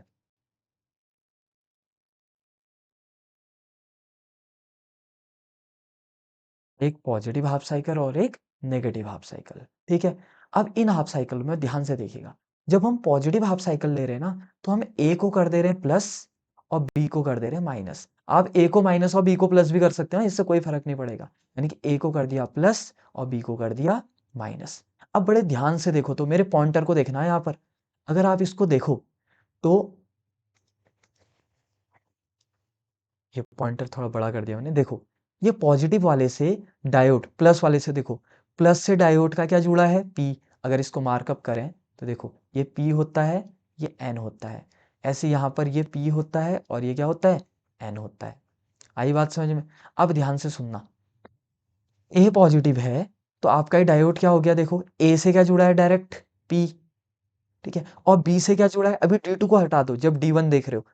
Speaker 1: एक पॉजिटिव हाफ साइकिल और एक नेगेटिव हाफ साइकिल, ठीक है। अब इन हाफ साइकिल में ध्यान से देखिएगा, जब हम पॉजिटिव हाफ साइकिल ले रहे हैं ना, तो हम ए को कर दे रहे हैं प्लस और बी को कर दे रहे हैं माइनस। आप ए को माइनस और बी को प्लस भी कर सकते हैं, इससे कोई फर्क नहीं पड़ेगा। यानी कि ए को कर दिया प्लस और बी को कर दिया माइनस। अब बड़े ध्यान से देखो, तो मेरे पॉइंटर को देखना है यहाँ पर। अगर आप इसको देखो तो ये पॉइंटर थोड़ा बड़ा कर दिया मैंने, देखो ये पॉजिटिव वाले से डायोड प्लस वाले से, देखो प्लस से डायोड का क्या जुड़ा है? पी। अगर इसको मार्कअप करें तो देखो ये पी होता है, ये एन होता है। ऐसे यहाँ पर ये पी होता है और ये क्या होता है? एन होता है। आई बात समझ में? अब ध्यान से सुनना, ए पॉजिटिव है तो आपका ये डायोड क्या हो गया? देखो ए से क्या जुड़ा है? डायरेक्ट पी, ठीक है। और बी से क्या जुड़ा है? अभी D2 को हटा दो, जब D1 देख रहे हो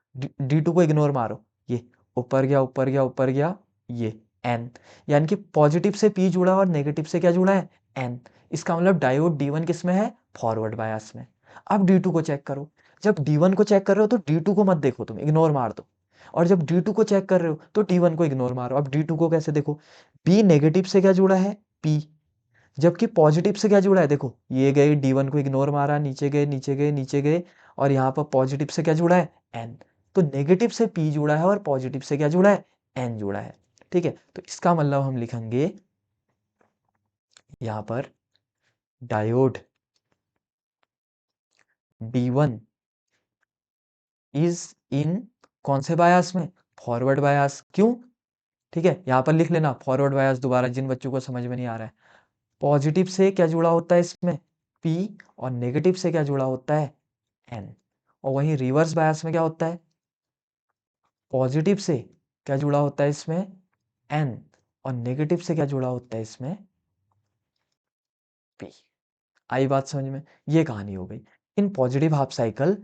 Speaker 1: D2 को इग्नोर मारो, ये ऊपर गया ऊपर गया ऊपर गया, ये एन। यानी कि पॉजिटिव से पी जुड़ा और नेगेटिव से क्या जुड़ा है? एन। इसका मतलब डायोड D1 किस में है? फॉरवर्ड बायस में। अब D2 को चेक करो, जब D1 को चेक कर रहे हो तो D2 को मत देखो, तुम इग्नोर मार दो। और जब D2 को चेक कर रहे हो तो D1 को इग्नोर मारो। अब D2 को कैसे देखो? बी नेगेटिव से क्या जुड़ा है? पी। जबकि पॉजिटिव से क्या जुड़ा है? देखो ये गए D1 को इग्नोर मारा, नीचे गए नीचे गए नीचे गए, और यहाँ पर पॉजिटिव से क्या जुड़ा है? एन। तो नेगेटिव से पी जुड़ा है और पॉजिटिव से क्या जुड़ा है? एन जुड़ा है, ठीक है। तो इसका मतलब हम लिखेंगे यहाँ पर डायोड D1 इज इन कौन से बायस में? Forward bias. क्यों? ठीक है, यहाँ पर लिख लेना फॉरवर्ड बायस दोबारा, जिन बच्चों को समझ में नहीं आ रहा है। पॉजिटिव से क्या जुड़ा होता है इसमें? पी। और नेगेटिव से क्या जुड़ा होता है? एन। और वहीं रिवर्स बायस में क्या होता है? पॉजिटिव से क्या जुड़ा होता है इसमें? एन। और नेगेटिव से क्या जुड़ा होता है इसमें? पी। आई बात समझ में? ये कहानी हो गई। इन पॉजिटिव हाफ साइकिल,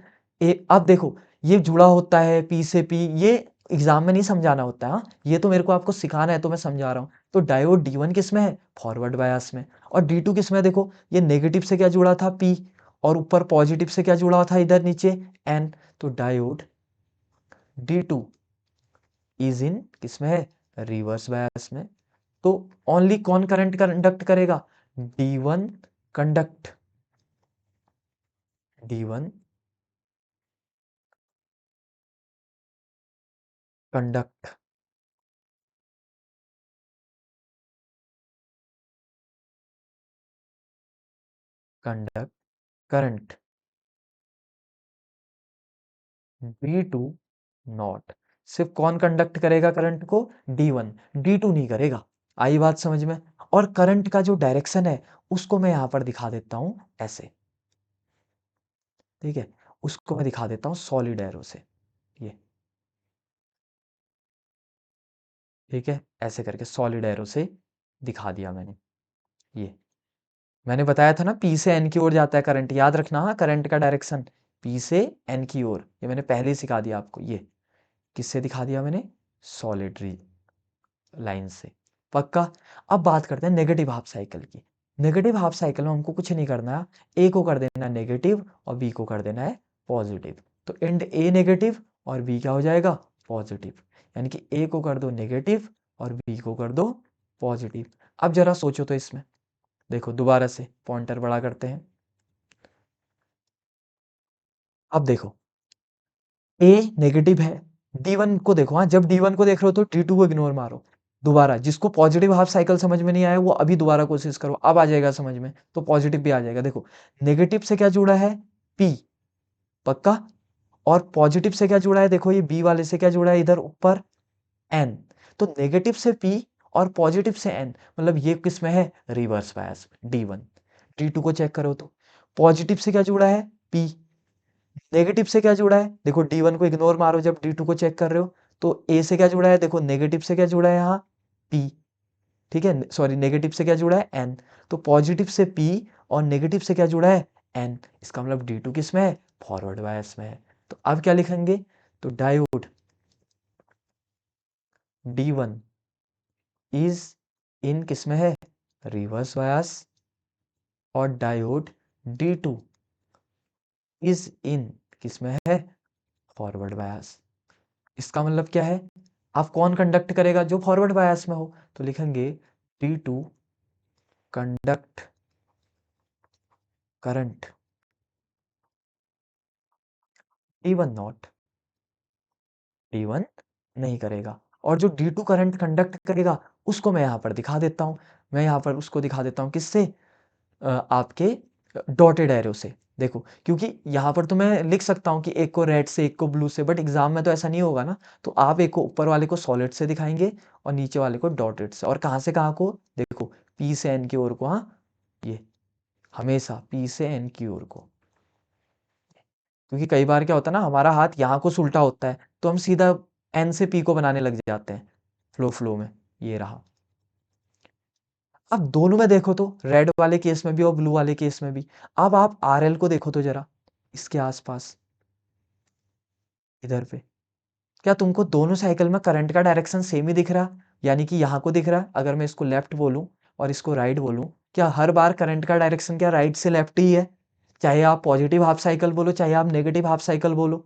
Speaker 1: अब देखो ये जुड़ा होता है पी से पी, ये एग्जाम में नहीं समझाना होता है, हाँ? ये तो मेरे को आपको सिखाना है, तो मैं समझा रहा हूँ। तो डायोड D1 किस में है? फॉरवर्ड बायस में। और D2 किस में है? देखो ये नेगेटिव से क्या जुड़ा था? पी। और ऊपर पॉजिटिव से क्या जुड़ा था इधर नीचे? एन। तो डायोड D2 इज इन किसमें है? रिवर्स बायस में। तो ओनली कौन करंट कंडक्ट करेगा? D1 conduct, D1 conduct, conduct current. D2 not. सिर्फ कौन कंडक्ट करेगा करंट को? D1, D2 नहीं करेगा। आई बात समझ में? और करंट का जो डायरेक्शन है उसको मैं यहां पर दिखा देता हूं ऐसे, ठीक है, उसको मैं दिखा देता हूं सॉलिड एरो से, ये, ठीक है, ऐसे करके सॉलिड एरो से दिखा दिया मैंने। ये मैंने बताया था ना, पी से एन की ओर जाता है करंट, याद रखना, हाँ, करंट का डायरेक्शन पी से एन की ओर, ये मैंने पहले ही सिखा दिया आपको। ये किससे दिखा दिया मैंने? सॉलिड लाइन से, पक्का। अब बात करते हैं नेगेटिव हाफ साइकिल की। नेगेटिव हाफ साइकिल में हमको कुछ नहीं करना है, ए को कर देना नेगेटिव और बी को कर देना है पॉजिटिव। तो एंड ए नेगेटिव और बी क्या हो जाएगा? पॉजिटिव। यानी कि ए को कर दो नेगेटिव और बी को कर दो पॉजिटिव। अब जरा सोचो तो इसमें, देखो दोबारा से पॉइंटर बड़ा करते हैं। अब देखो ए नेगेटिव है, D1 को देखो, हाँ, जब D1 को देख रहे हो तो D2 को इग्नोर मारो। दोबारा जिसको पॉजिटिव हाफ साइकिल समझ में नहीं आया वो अभी दोबारा कोशिश करो, अब आ जाएगा समझ में, तो पॉजिटिव भी आ जाएगा। देखो नेगेटिव से क्या जुड़ा है? P, पक्का। और पॉजिटिव से क्या जुड़ा है? देखो ये बी वाले से क्या जुड़ा है इधर ऊपर? N। तो नेगेटिव से P और पॉजिटिव से N, मतलब ये किस में है? Reverse bias D1। D2 को चेक करो तो पॉजिटिव से क्या जुड़ा है? P। नेगेटिव से क्या जुड़ा है? देखो D1 को इग्नोर मारो जब D2 को चेक कर रहे हो, तो A से क्या जुड़ा है? देखो नेगेटिव से क्या जुड़ा है यहाँ? P, ठीक है, सॉरी, नेगेटिव से क्या जुड़ा है? N। तो पॉजिटिव से P और नेगेटिव से क्या जुड़ा है? N। इसका मतलब D2 किस में है? फॉरवर्ड बायस में है। तो अब क्या लिखेंगे? तो डायोड D1 इज इन किस में है? Reverse bias. और डायोड D2 इज इन किस में है? Forward bias. इसका मतलब क्या है? आप कौन कंडक्ट करेगा? जो फॉरवर्ड बायस में हो। तो लिखेंगे D2 conduct current, D1 not, D1 नहीं करेगा। और जो D2 करंट कंडक्ट करेगा उसको मैं यहाँ पर दिखा देता हूँ। मैं यहाँ पर उसको दिखा देता हूँ किससे? आपके डॉटेड एरो से। देखो क्योंकि यहाँ पर तो मैं लिख सकता हूँ कि एक को रेड से एक को ब्लू से, बट एग्जाम में तो ऐसा नहीं होगा ना। तो आप एक को ऊपर वाले को सॉलिड से दिखाएंगे और नीचे वाले को डॉटेड से। और कहाँ से कहाँ को? देखो पी से एन की ओर को, हाँ, ये हमेशा पी से एन की ओर को। क्योंकि कई बार क्या होता है ना, हमारा हाथ यहाँ को उल्टा होता है तो हम सीधा एन से पी को बनाने लग जाते हैं फ्लो में। ये रहा। अब दोनों में देखो तो रेड वाले केस में भी और ब्लू वाले केस में भी। अब आप आरएल को देखो तो जरा, इसके आसपास इधर पे, क्या तुमको दोनों साइकिल में करंट का डायरेक्शन सेम ही दिख रहा? यानी कि यहाँ को दिख रहा, अगर मैं इसको लेफ्ट बोलूं और इसको राइट बोलूं, क्या हर बार करंट का डायरेक्शन क्या राइट से लेफ्ट ही है? चाहे आप पॉजिटिव हाफ साइकिल बोलो चाहे आप नेगेटिव हाफ साइकिल बोलो।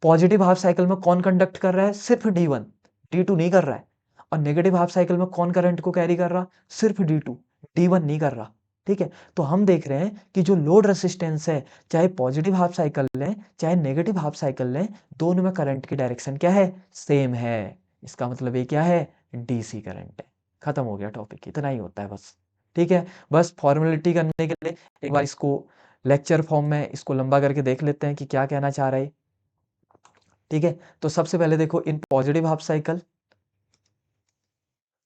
Speaker 1: पॉजिटिव हाफ साइकिल में कौन कंडक्ट कर रहा है? सिर्फ D1, D2 नहीं कर रहा है। और नेगेटिव हाफ साइकिल में कौन करंट को कैरी कर रहा? सिर्फ D2, D1 नहीं कर रहा। ठीक है, तो हम देख रहे हैं कि जो लोड रेसिस्टेंस है, चाहे पॉजिटिव हाफ साइकिल लें चाहे नेगेटिव हाफ साइकिल लें, दोनों में करंट की डायरेक्शन क्या है? सेम है। इसका मतलब ये क्या है? डीसी करंट है। खत्म हो गया टॉपिक, इतना ही होता है बस। ठीक है, बस फॉर्मेलिटी करने के लिए एक बार इसको लेक्चर फॉर्म में इसको लंबा करके देख लेते हैं कि क्या कहना चाह रहा है। ठीक है, तो सबसे पहले देखो इन पॉजिटिव हाफ साइकिल,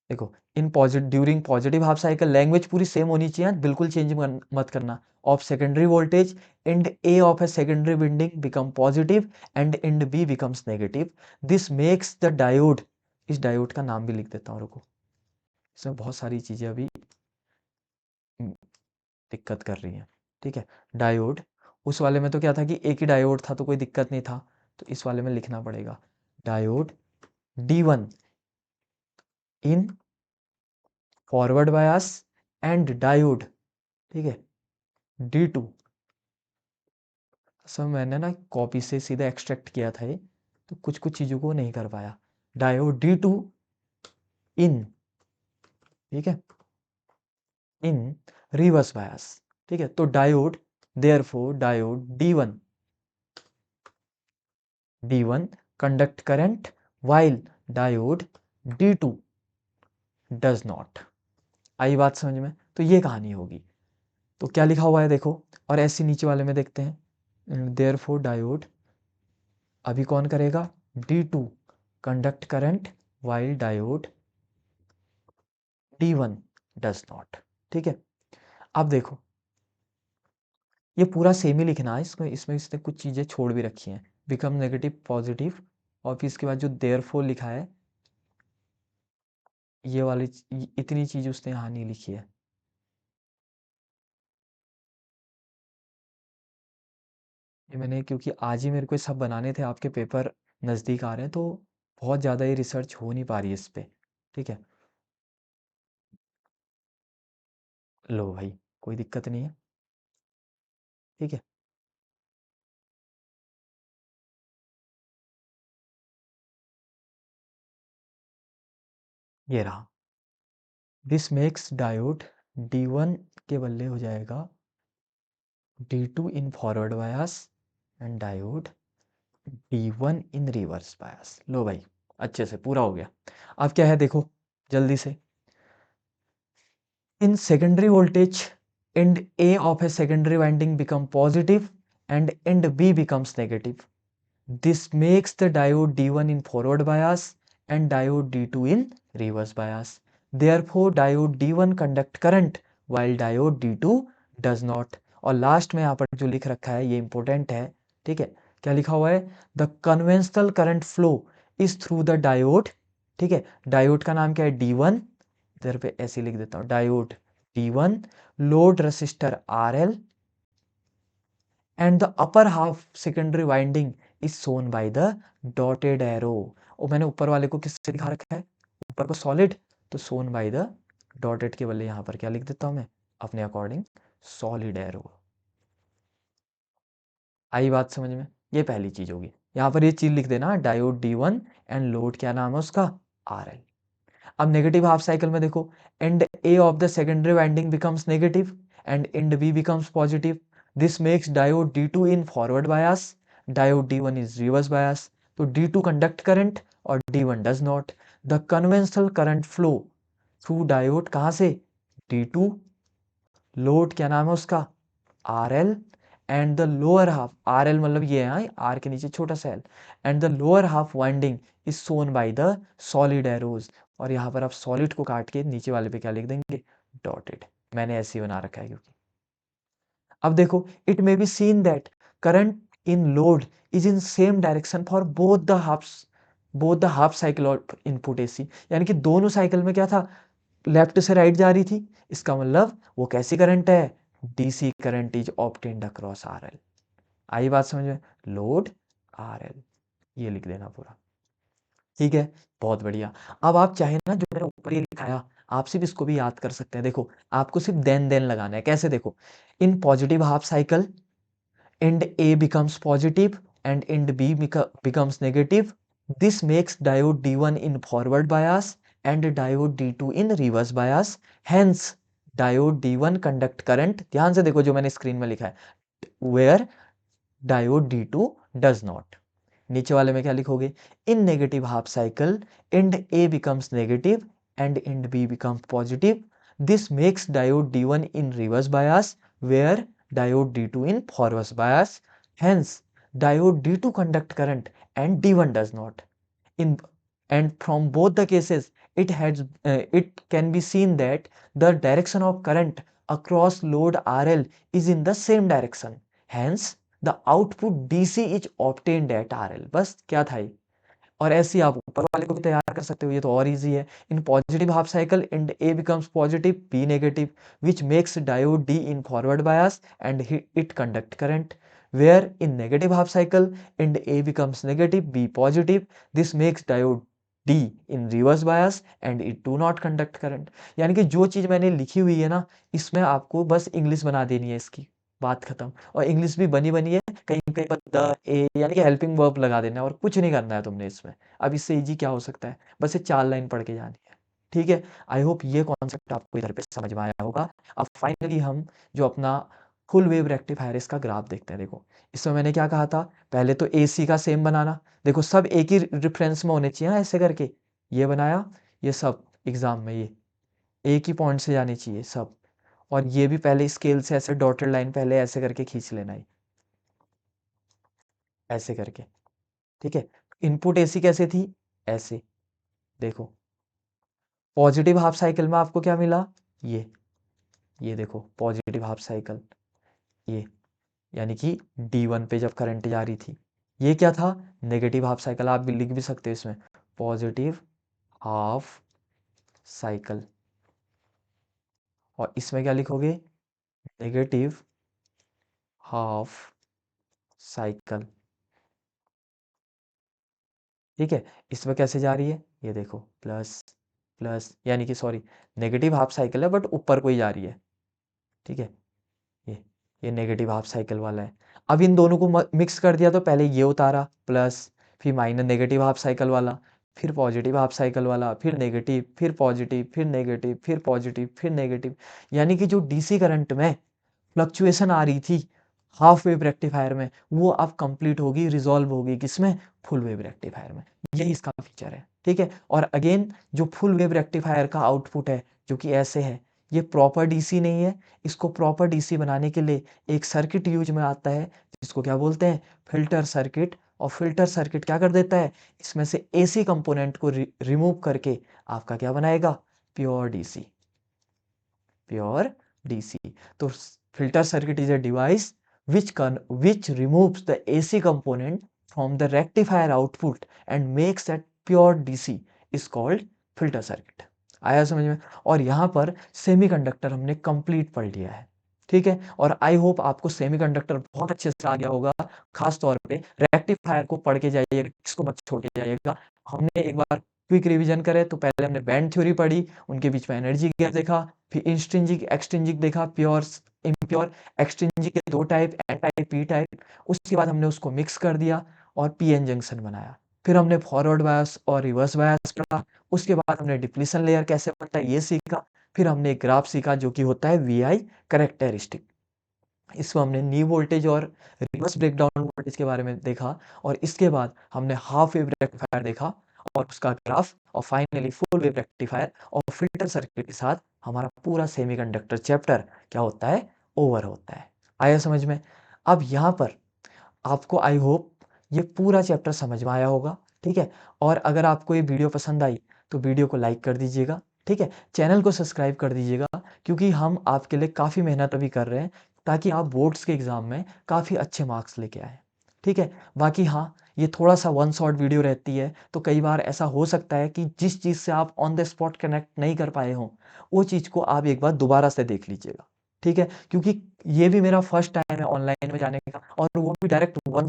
Speaker 1: देखो in positive during positive half cycle language पूरी सेम होनी चाहिए, बिल्कुल चेंज मत करना। Of secondary voltage and A of A secondary winding become positive and and B becomes negative, this makes the diode, इस diode का नाम भी लिख देता हूँ, रुको, इसमें बहुत सारी चीजें अभी दिक्कत कर रही हैं। ठीक है, डायोड, उस वाले में तो क्या था कि एक ही डायोड था तो कोई दिक्कत नहीं था, तो इस वाले में लिखना पड़ेगा diode D1 in forward bias and diode, ठीक है, D2, सब मैंने ना कॉपी से सीधा एक्सट्रैक्ट किया था ये, तो कुछ कुछ चीज़ों को नहीं कर पाया। डायोड D2 इन, ठीक है, इन रिवर्स बायस। ठीक है, तो diode, therefore diode D1 conduct current while diode D2 does not. आई बात समझ में? तो ये कहानी होगी। तो क्या लिखा हुआ है देखो, और ऐसे नीचे वाले में देखते हैं, देयरफॉर डायोड अभी कौन करेगा, D2 conduct current while diode D1 does not. ठीक है, अब देखो ये पूरा सेम ही लिखना है, इसमें इसमें इसने कुछ चीज़ें छोड़ भी रखी हैं, बिकम नेगेटिव पॉजिटिव, और फिर इसके बाद जो देयरफॉर लिखा है, ये वाली इतनी चीज़ उसने यहाँ नहीं लिखी है। ये मैंने, क्योंकि आज ही मेरे को ये सब बनाने थे, आपके पेपर नज़दीक आ रहे हैं, तो बहुत ज़्यादा ये रिसर्च हो नहीं पा रही है इस पे। ठीक है, लो भाई कोई दिक्कत नहीं है। ठीक है, ये रहा, दिस मेक्स डायोड D1 के बदले हो जाएगा D2 in forward bias and diode D1 in reverse bias. लो भाई अच्छे से पूरा हो गया। अब क्या है देखो जल्दी से, in secondary voltage end A of a secondary winding become positive and end B becomes negative. This makes the diode D1 in forward bias and diode D2 in reverse bias. Therefore diode D1 conduct current while diode D2 does not. और last में यहाँ पर जो लिख रखा है ये important है। ठीक है, क्या लिखा हुआ है, the conventional current flow is through the diode. ठीक है, डायोड का नाम क्या है, D1, इधर पे ऐसे लिख देता हूँ, diode D1, load resistor RL, and the upper half secondary winding is shown by the dotted arrow। और मैंने ऊपर वाले को किससे दिखा रखा है, ऊपर को सॉलिड, तो shown by the dotted के बदले यहाँ पर क्या लिख देता हूँ मैं अपने अकॉर्डिंग, सॉलिड एरो। आई बात समझ में, ये पहली चीज होगी। यहाँ पर ये चीज लिख देना, डायोड D1 एंड लोड क्या नाम है उसका, RL। अब नेगेटिव हाफ साइकिल में देखो, and A of the secondary winding becomes negative and and B becomes positive. This makes diode D2 in forward bias, diode D1 is reverse bias. तो D2 conduct current और D1 does not. The conventional current flow through diode कहाँ से, D2, load क्या नाम है उसका, RL, and the lower half, RL मतलब ये है R के नीचे छोटा सा L, and the lower half winding is shown by the solid arrows. और यहाँ पर आप सॉलिड को काट के नीचे वाले पे क्या लिख देंगे, डॉटेड। मैंने ऐसे ही बना रखा है क्योंकि अब देखो, it may be seen that current in load is in same direction for both the half cycle of input AC। यानी कि दोनों साइकिल में क्या था, लेफ्ट से राइट जा रही थी, इसका मतलब वो कैसी करंट है, DC current is obtained across RL। आई बात समझ में, लोड RL, ये लिख देना पूरा। ठीक है, बहुत बढ़िया। अब आप चाहे ना जो मैंने ऊपर ये लिखाया, आप सिर्फ इसको भी याद कर सकते हैं। देखो आपको सिर्फ देन लगाना है, कैसे देखो, in positive half cycle end A becomes positive and end B becomes negative. This makes diode D1 in forward bias and diode D2 in reverse bias. Hence, diode D1 conduct current, ध्यान से देखो जो मैंने screen में लिखा है, where diode D2 does not। नीचे वाले में क्या लिखोगे, in negative half cycle end A becomes negative and end B becomes positive। This makes diode D1 in reverse bias where diode D2 in forward bias। Hence, diode D2 conduct current and D1 does not। In and from both the cases, it can be seen that the direction of current across load RL is in the same direction। Hence, the output DC is obtained at RL। बस क्या था ये, और ऐसे ही आप ऊपर वाले को भी तैयार कर सकते हो, ये तो और इजी है। In positive half cycle and A becomes positive, B negative, which makes diode D in forward bias and it conduct current। Where in negative half cycle and A becomes negative, B positive, this makes diode D in reverse bias and it do not conduct current। यानी कि जो चीज मैंने लिखी हुई है ना, इसमें आपको बस इंग्लिश बना देनी है, इसकी बात खत्म। और इंग्लिश भी बनी बनी है, कहीं कहीं पर द ए यानी कि हेल्पिंग वर्ब लगा देना है, और कुछ नहीं करना है तुमने इसमें। अब इससे इजी क्या हो सकता है, बस ये 4 लाइन पढ़ के जानी है। ठीक है, आई होप ये कॉन्सेप्ट आपको इधर पे समझ में आया होगा। अब फाइनली हम जो अपना फुल वेव रेक्टिफायर इसका ग्राफ देखते हैं। देखो इसमें मैंने क्या कहा था, पहले तो AC का सेम बनाना, देखो सब एक ही रेफरेंस में होने चाहिए ना, ऐसे करके ये बनाया, ये सब एग्जाम में ये एक ही पॉइंट से जाने चाहिए सब। और ये भी पहले स्केल से ऐसे डॉटेड लाइन पहले ऐसे करके खींच लेना है, ऐसे करके। ठीक है। इनपुट एसी कैसे थी, ऐसे देखो। पॉजिटिव हाफ साइकिल में आपको क्या मिला, ये देखो पॉजिटिव हाफ साइकिल, ये यानी कि D1 पे जब करंट जा रही थी। ये क्या था, नेगेटिव हाफ साइकिल, आप भी लिख भी सकते हो इसमें, पॉजिटिव हाफ साइकिल। और इसमें क्या लिखोगे, नेगेटिव हाफ साइकिल। ठीक है। इसमें कैसे जा रही है, ये देखो प्लस प्लस, यानी कि सॉरी, नेगेटिव हाफ साइकिल है बट ऊपर को ही जा रही है। ठीक है, ये ये नेगेटिव हाफ साइकिल वाला है। अब इन दोनों को मिक्स कर दिया, तो पहले ये उतारा प्लस, फिर माइनस नेगेटिव हाफ साइकिल वाला, फिर पॉजिटिव हाफ साइकिल वाला, फिर नेगेटिव, फिर पॉजिटिव, फिर नेगेटिव, फिर पॉजिटिव, फिर नेगेटिव। यानी कि जो डीसी करंट में फ्लक्चुएशन आ रही थी हाफ वेव रेक्टिफायर में, वो अब कंप्लीट होगी, रिजॉल्व होगी किसमें, फुल वेव रेक्टिफायर में। यही इसका फीचर है। ठीक है। और अगेन जो फुल वेव रेक्टिफायर का आउटपुट है, जो कि ऐसे है, ये प्रॉपर डीसी नहीं है। इसको प्रॉपर डीसी बनाने के लिए एक सर्किट यूज में आता है, जिसको क्या बोलते हैं, फिल्टर सर्किट। और फिल्टर सर्किट क्या कर देता है, इसमें से एसी कंपोनेंट को रिमूव करके आपका क्या बनाएगा, प्योर डीसी, प्योर डीसी। तो filter circuit is a device which removes the AC component from the rectifier output and makes that pure DC is called filter circuit। आया समझ में। और यहाँ पर सेमीकंडक्टर हमने कंप्लीट पढ़ लिया है। ठीक है। और आई होप आपको सेमीकंडक्टर बहुत अच्छे से आ गया होगा। खास तौर पे रेक्टिफायर को पढ़ के जाइएगा, इसको मत छोड़ के जाइएगा। हमने एक बार क्विक रिवीजन करे तो पहले हमने बैंड थ्योरी पढ़ी, उनके बीच में एनर्जी गैप देखा, फिर इंस्ट्रिंसिक एक्सट्रिंसिक देखा, प्योर इम्प्योर। एक्सट्रिंसिक के दो type, N type, P type. उसके बाद हमने उसको मिक्स कर दिया और पीएन जंक्शन बनाया। फिर हमने फॉरवर्ड बायस और रिवर्स बायस पढ़ा। उसके बाद हमने डिप्लीशन लेयर कैसे बनता है ये सीखा। फिर हमने एक ग्राफ सीखा जो कि होता है वीआई कैरेक्टरिस्टिक। इसमें हमने नी वोल्टेज और रिवर्स ब्रेकडाउन वोल्टेज के बारे में देखा। और इसके बाद हमने हाफ वेव रेक्टिफायर देखा और उसका ग्राफ, और फाइनली फुल वेव रेक्टिफायर और फिल्टर सर्किट के साथ हमारा पूरा सेमीकंडक्टर चैप्टर क्या होता है, ओवर होता है। आया समझ में। अब यहाँ पर आपको आई होप ये पूरा चैप्टर समझ में आया होगा। ठीक है। और अगर आपको ये वीडियो पसंद आई तो वीडियो को लाइक कर दीजिएगा। ठीक है। चैनल को सब्सक्राइब कर दीजिएगा, क्योंकि हम आपके लिए काफ़ी मेहनत अभी कर रहे हैं, ताकि आप बोर्ड्स के एग्ज़ाम में काफ़ी अच्छे मार्क्स लेके आएँ। ठीक है। बाकी हाँ, ये थोड़ा सा वन शॉट वीडियो रहती है, तो कई बार ऐसा हो सकता है कि जिस चीज़ से आप ऑन द स्पॉट कनेक्ट नहीं कर पाए हों, वो चीज़ को आप एक बार दोबारा से देख लीजिएगा। ठीक है। क्योंकि ये भी मेरा फर्स्ट टाइम है ऑनलाइन में जाने का, और वो भी डायरेक्ट वन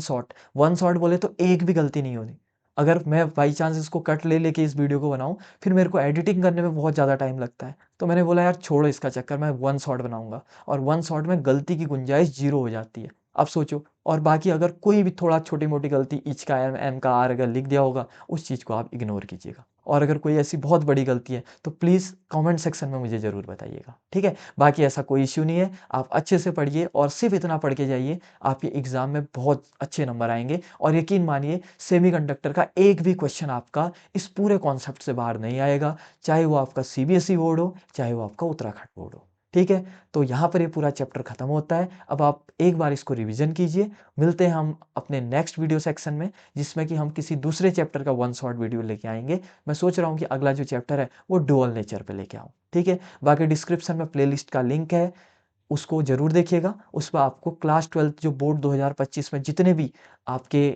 Speaker 1: शॉट बोले तो एक भी गलती नहीं होनी। अगर मैं बाई चांस इसको कट ले लेके इस वीडियो को बनाऊं, फिर मेरे को एडिटिंग करने में बहुत ज़्यादा टाइम लगता है। तो मैंने बोला यार छोड़ो इसका चक्कर, मैं वन शॉट बनाऊंगा। और वन शॉट में गलती की गुंजाइश जीरो हो जाती है। अब सोचो। और बाकी अगर कोई भी थोड़ा छोटी मोटी गलती, इच का एम का आर अगर लिख दिया होगा, उस चीज़ को आप इग्नोर कीजिएगा। और अगर कोई ऐसी बहुत बड़ी गलती है तो प्लीज़ कमेंट सेक्शन में मुझे ज़रूर बताइएगा। ठीक है। बाकी ऐसा कोई इश्यू नहीं है, आप अच्छे से पढ़िए और सिर्फ इतना पढ़ के जाइए, आपके एग्ज़ाम में बहुत अच्छे नंबर आएंगे। और यकीन मानिए, सेमीकंडक्टर का एक भी क्वेश्चन आपका इस पूरे कॉन्सेप्ट से बाहर नहीं आएगा, चाहे वो आपका सीबीएसई बोर्ड हो, चाहे वो आपका उत्तराखंड बोर्ड हो। ठीक है। तो यहाँ पर ये पूरा चैप्टर खत्म होता है। अब आप एक बार इसको रिवीजन कीजिए। मिलते हैं हम अपने नेक्स्ट वीडियो सेक्शन में, जिसमें कि हम किसी दूसरे चैप्टर का वन शॉट वीडियो लेके आएंगे। मैं सोच रहा हूँ कि अगला जो चैप्टर है वो डुअल नेचर पे लेके आऊँ। ठीक है। बाकी डिस्क्रिप्शन में प्लेलिस्ट का लिंक है, उसको ज़रूर देखिएगा। उस पर आपको क्लास 12 जो बोर्ड 2025 में जितने भी आपके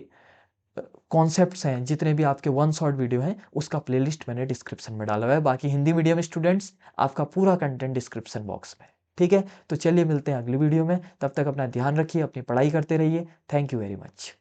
Speaker 1: कॉन्सेप्ट्स हैं, जितने भी आपके वन शॉट वीडियो हैं, उसका प्लेलिस्ट मैंने डिस्क्रिप्शन में डाला हुआ है। बाकी हिंदी मीडियम स्टूडेंट्स, आपका पूरा कंटेंट डिस्क्रिप्शन बॉक्स में है। ठीक है। तो चलिए मिलते हैं अगली वीडियो में, तब तक अपना ध्यान रखिए, अपनी पढ़ाई करते रहिए। Thank you very much.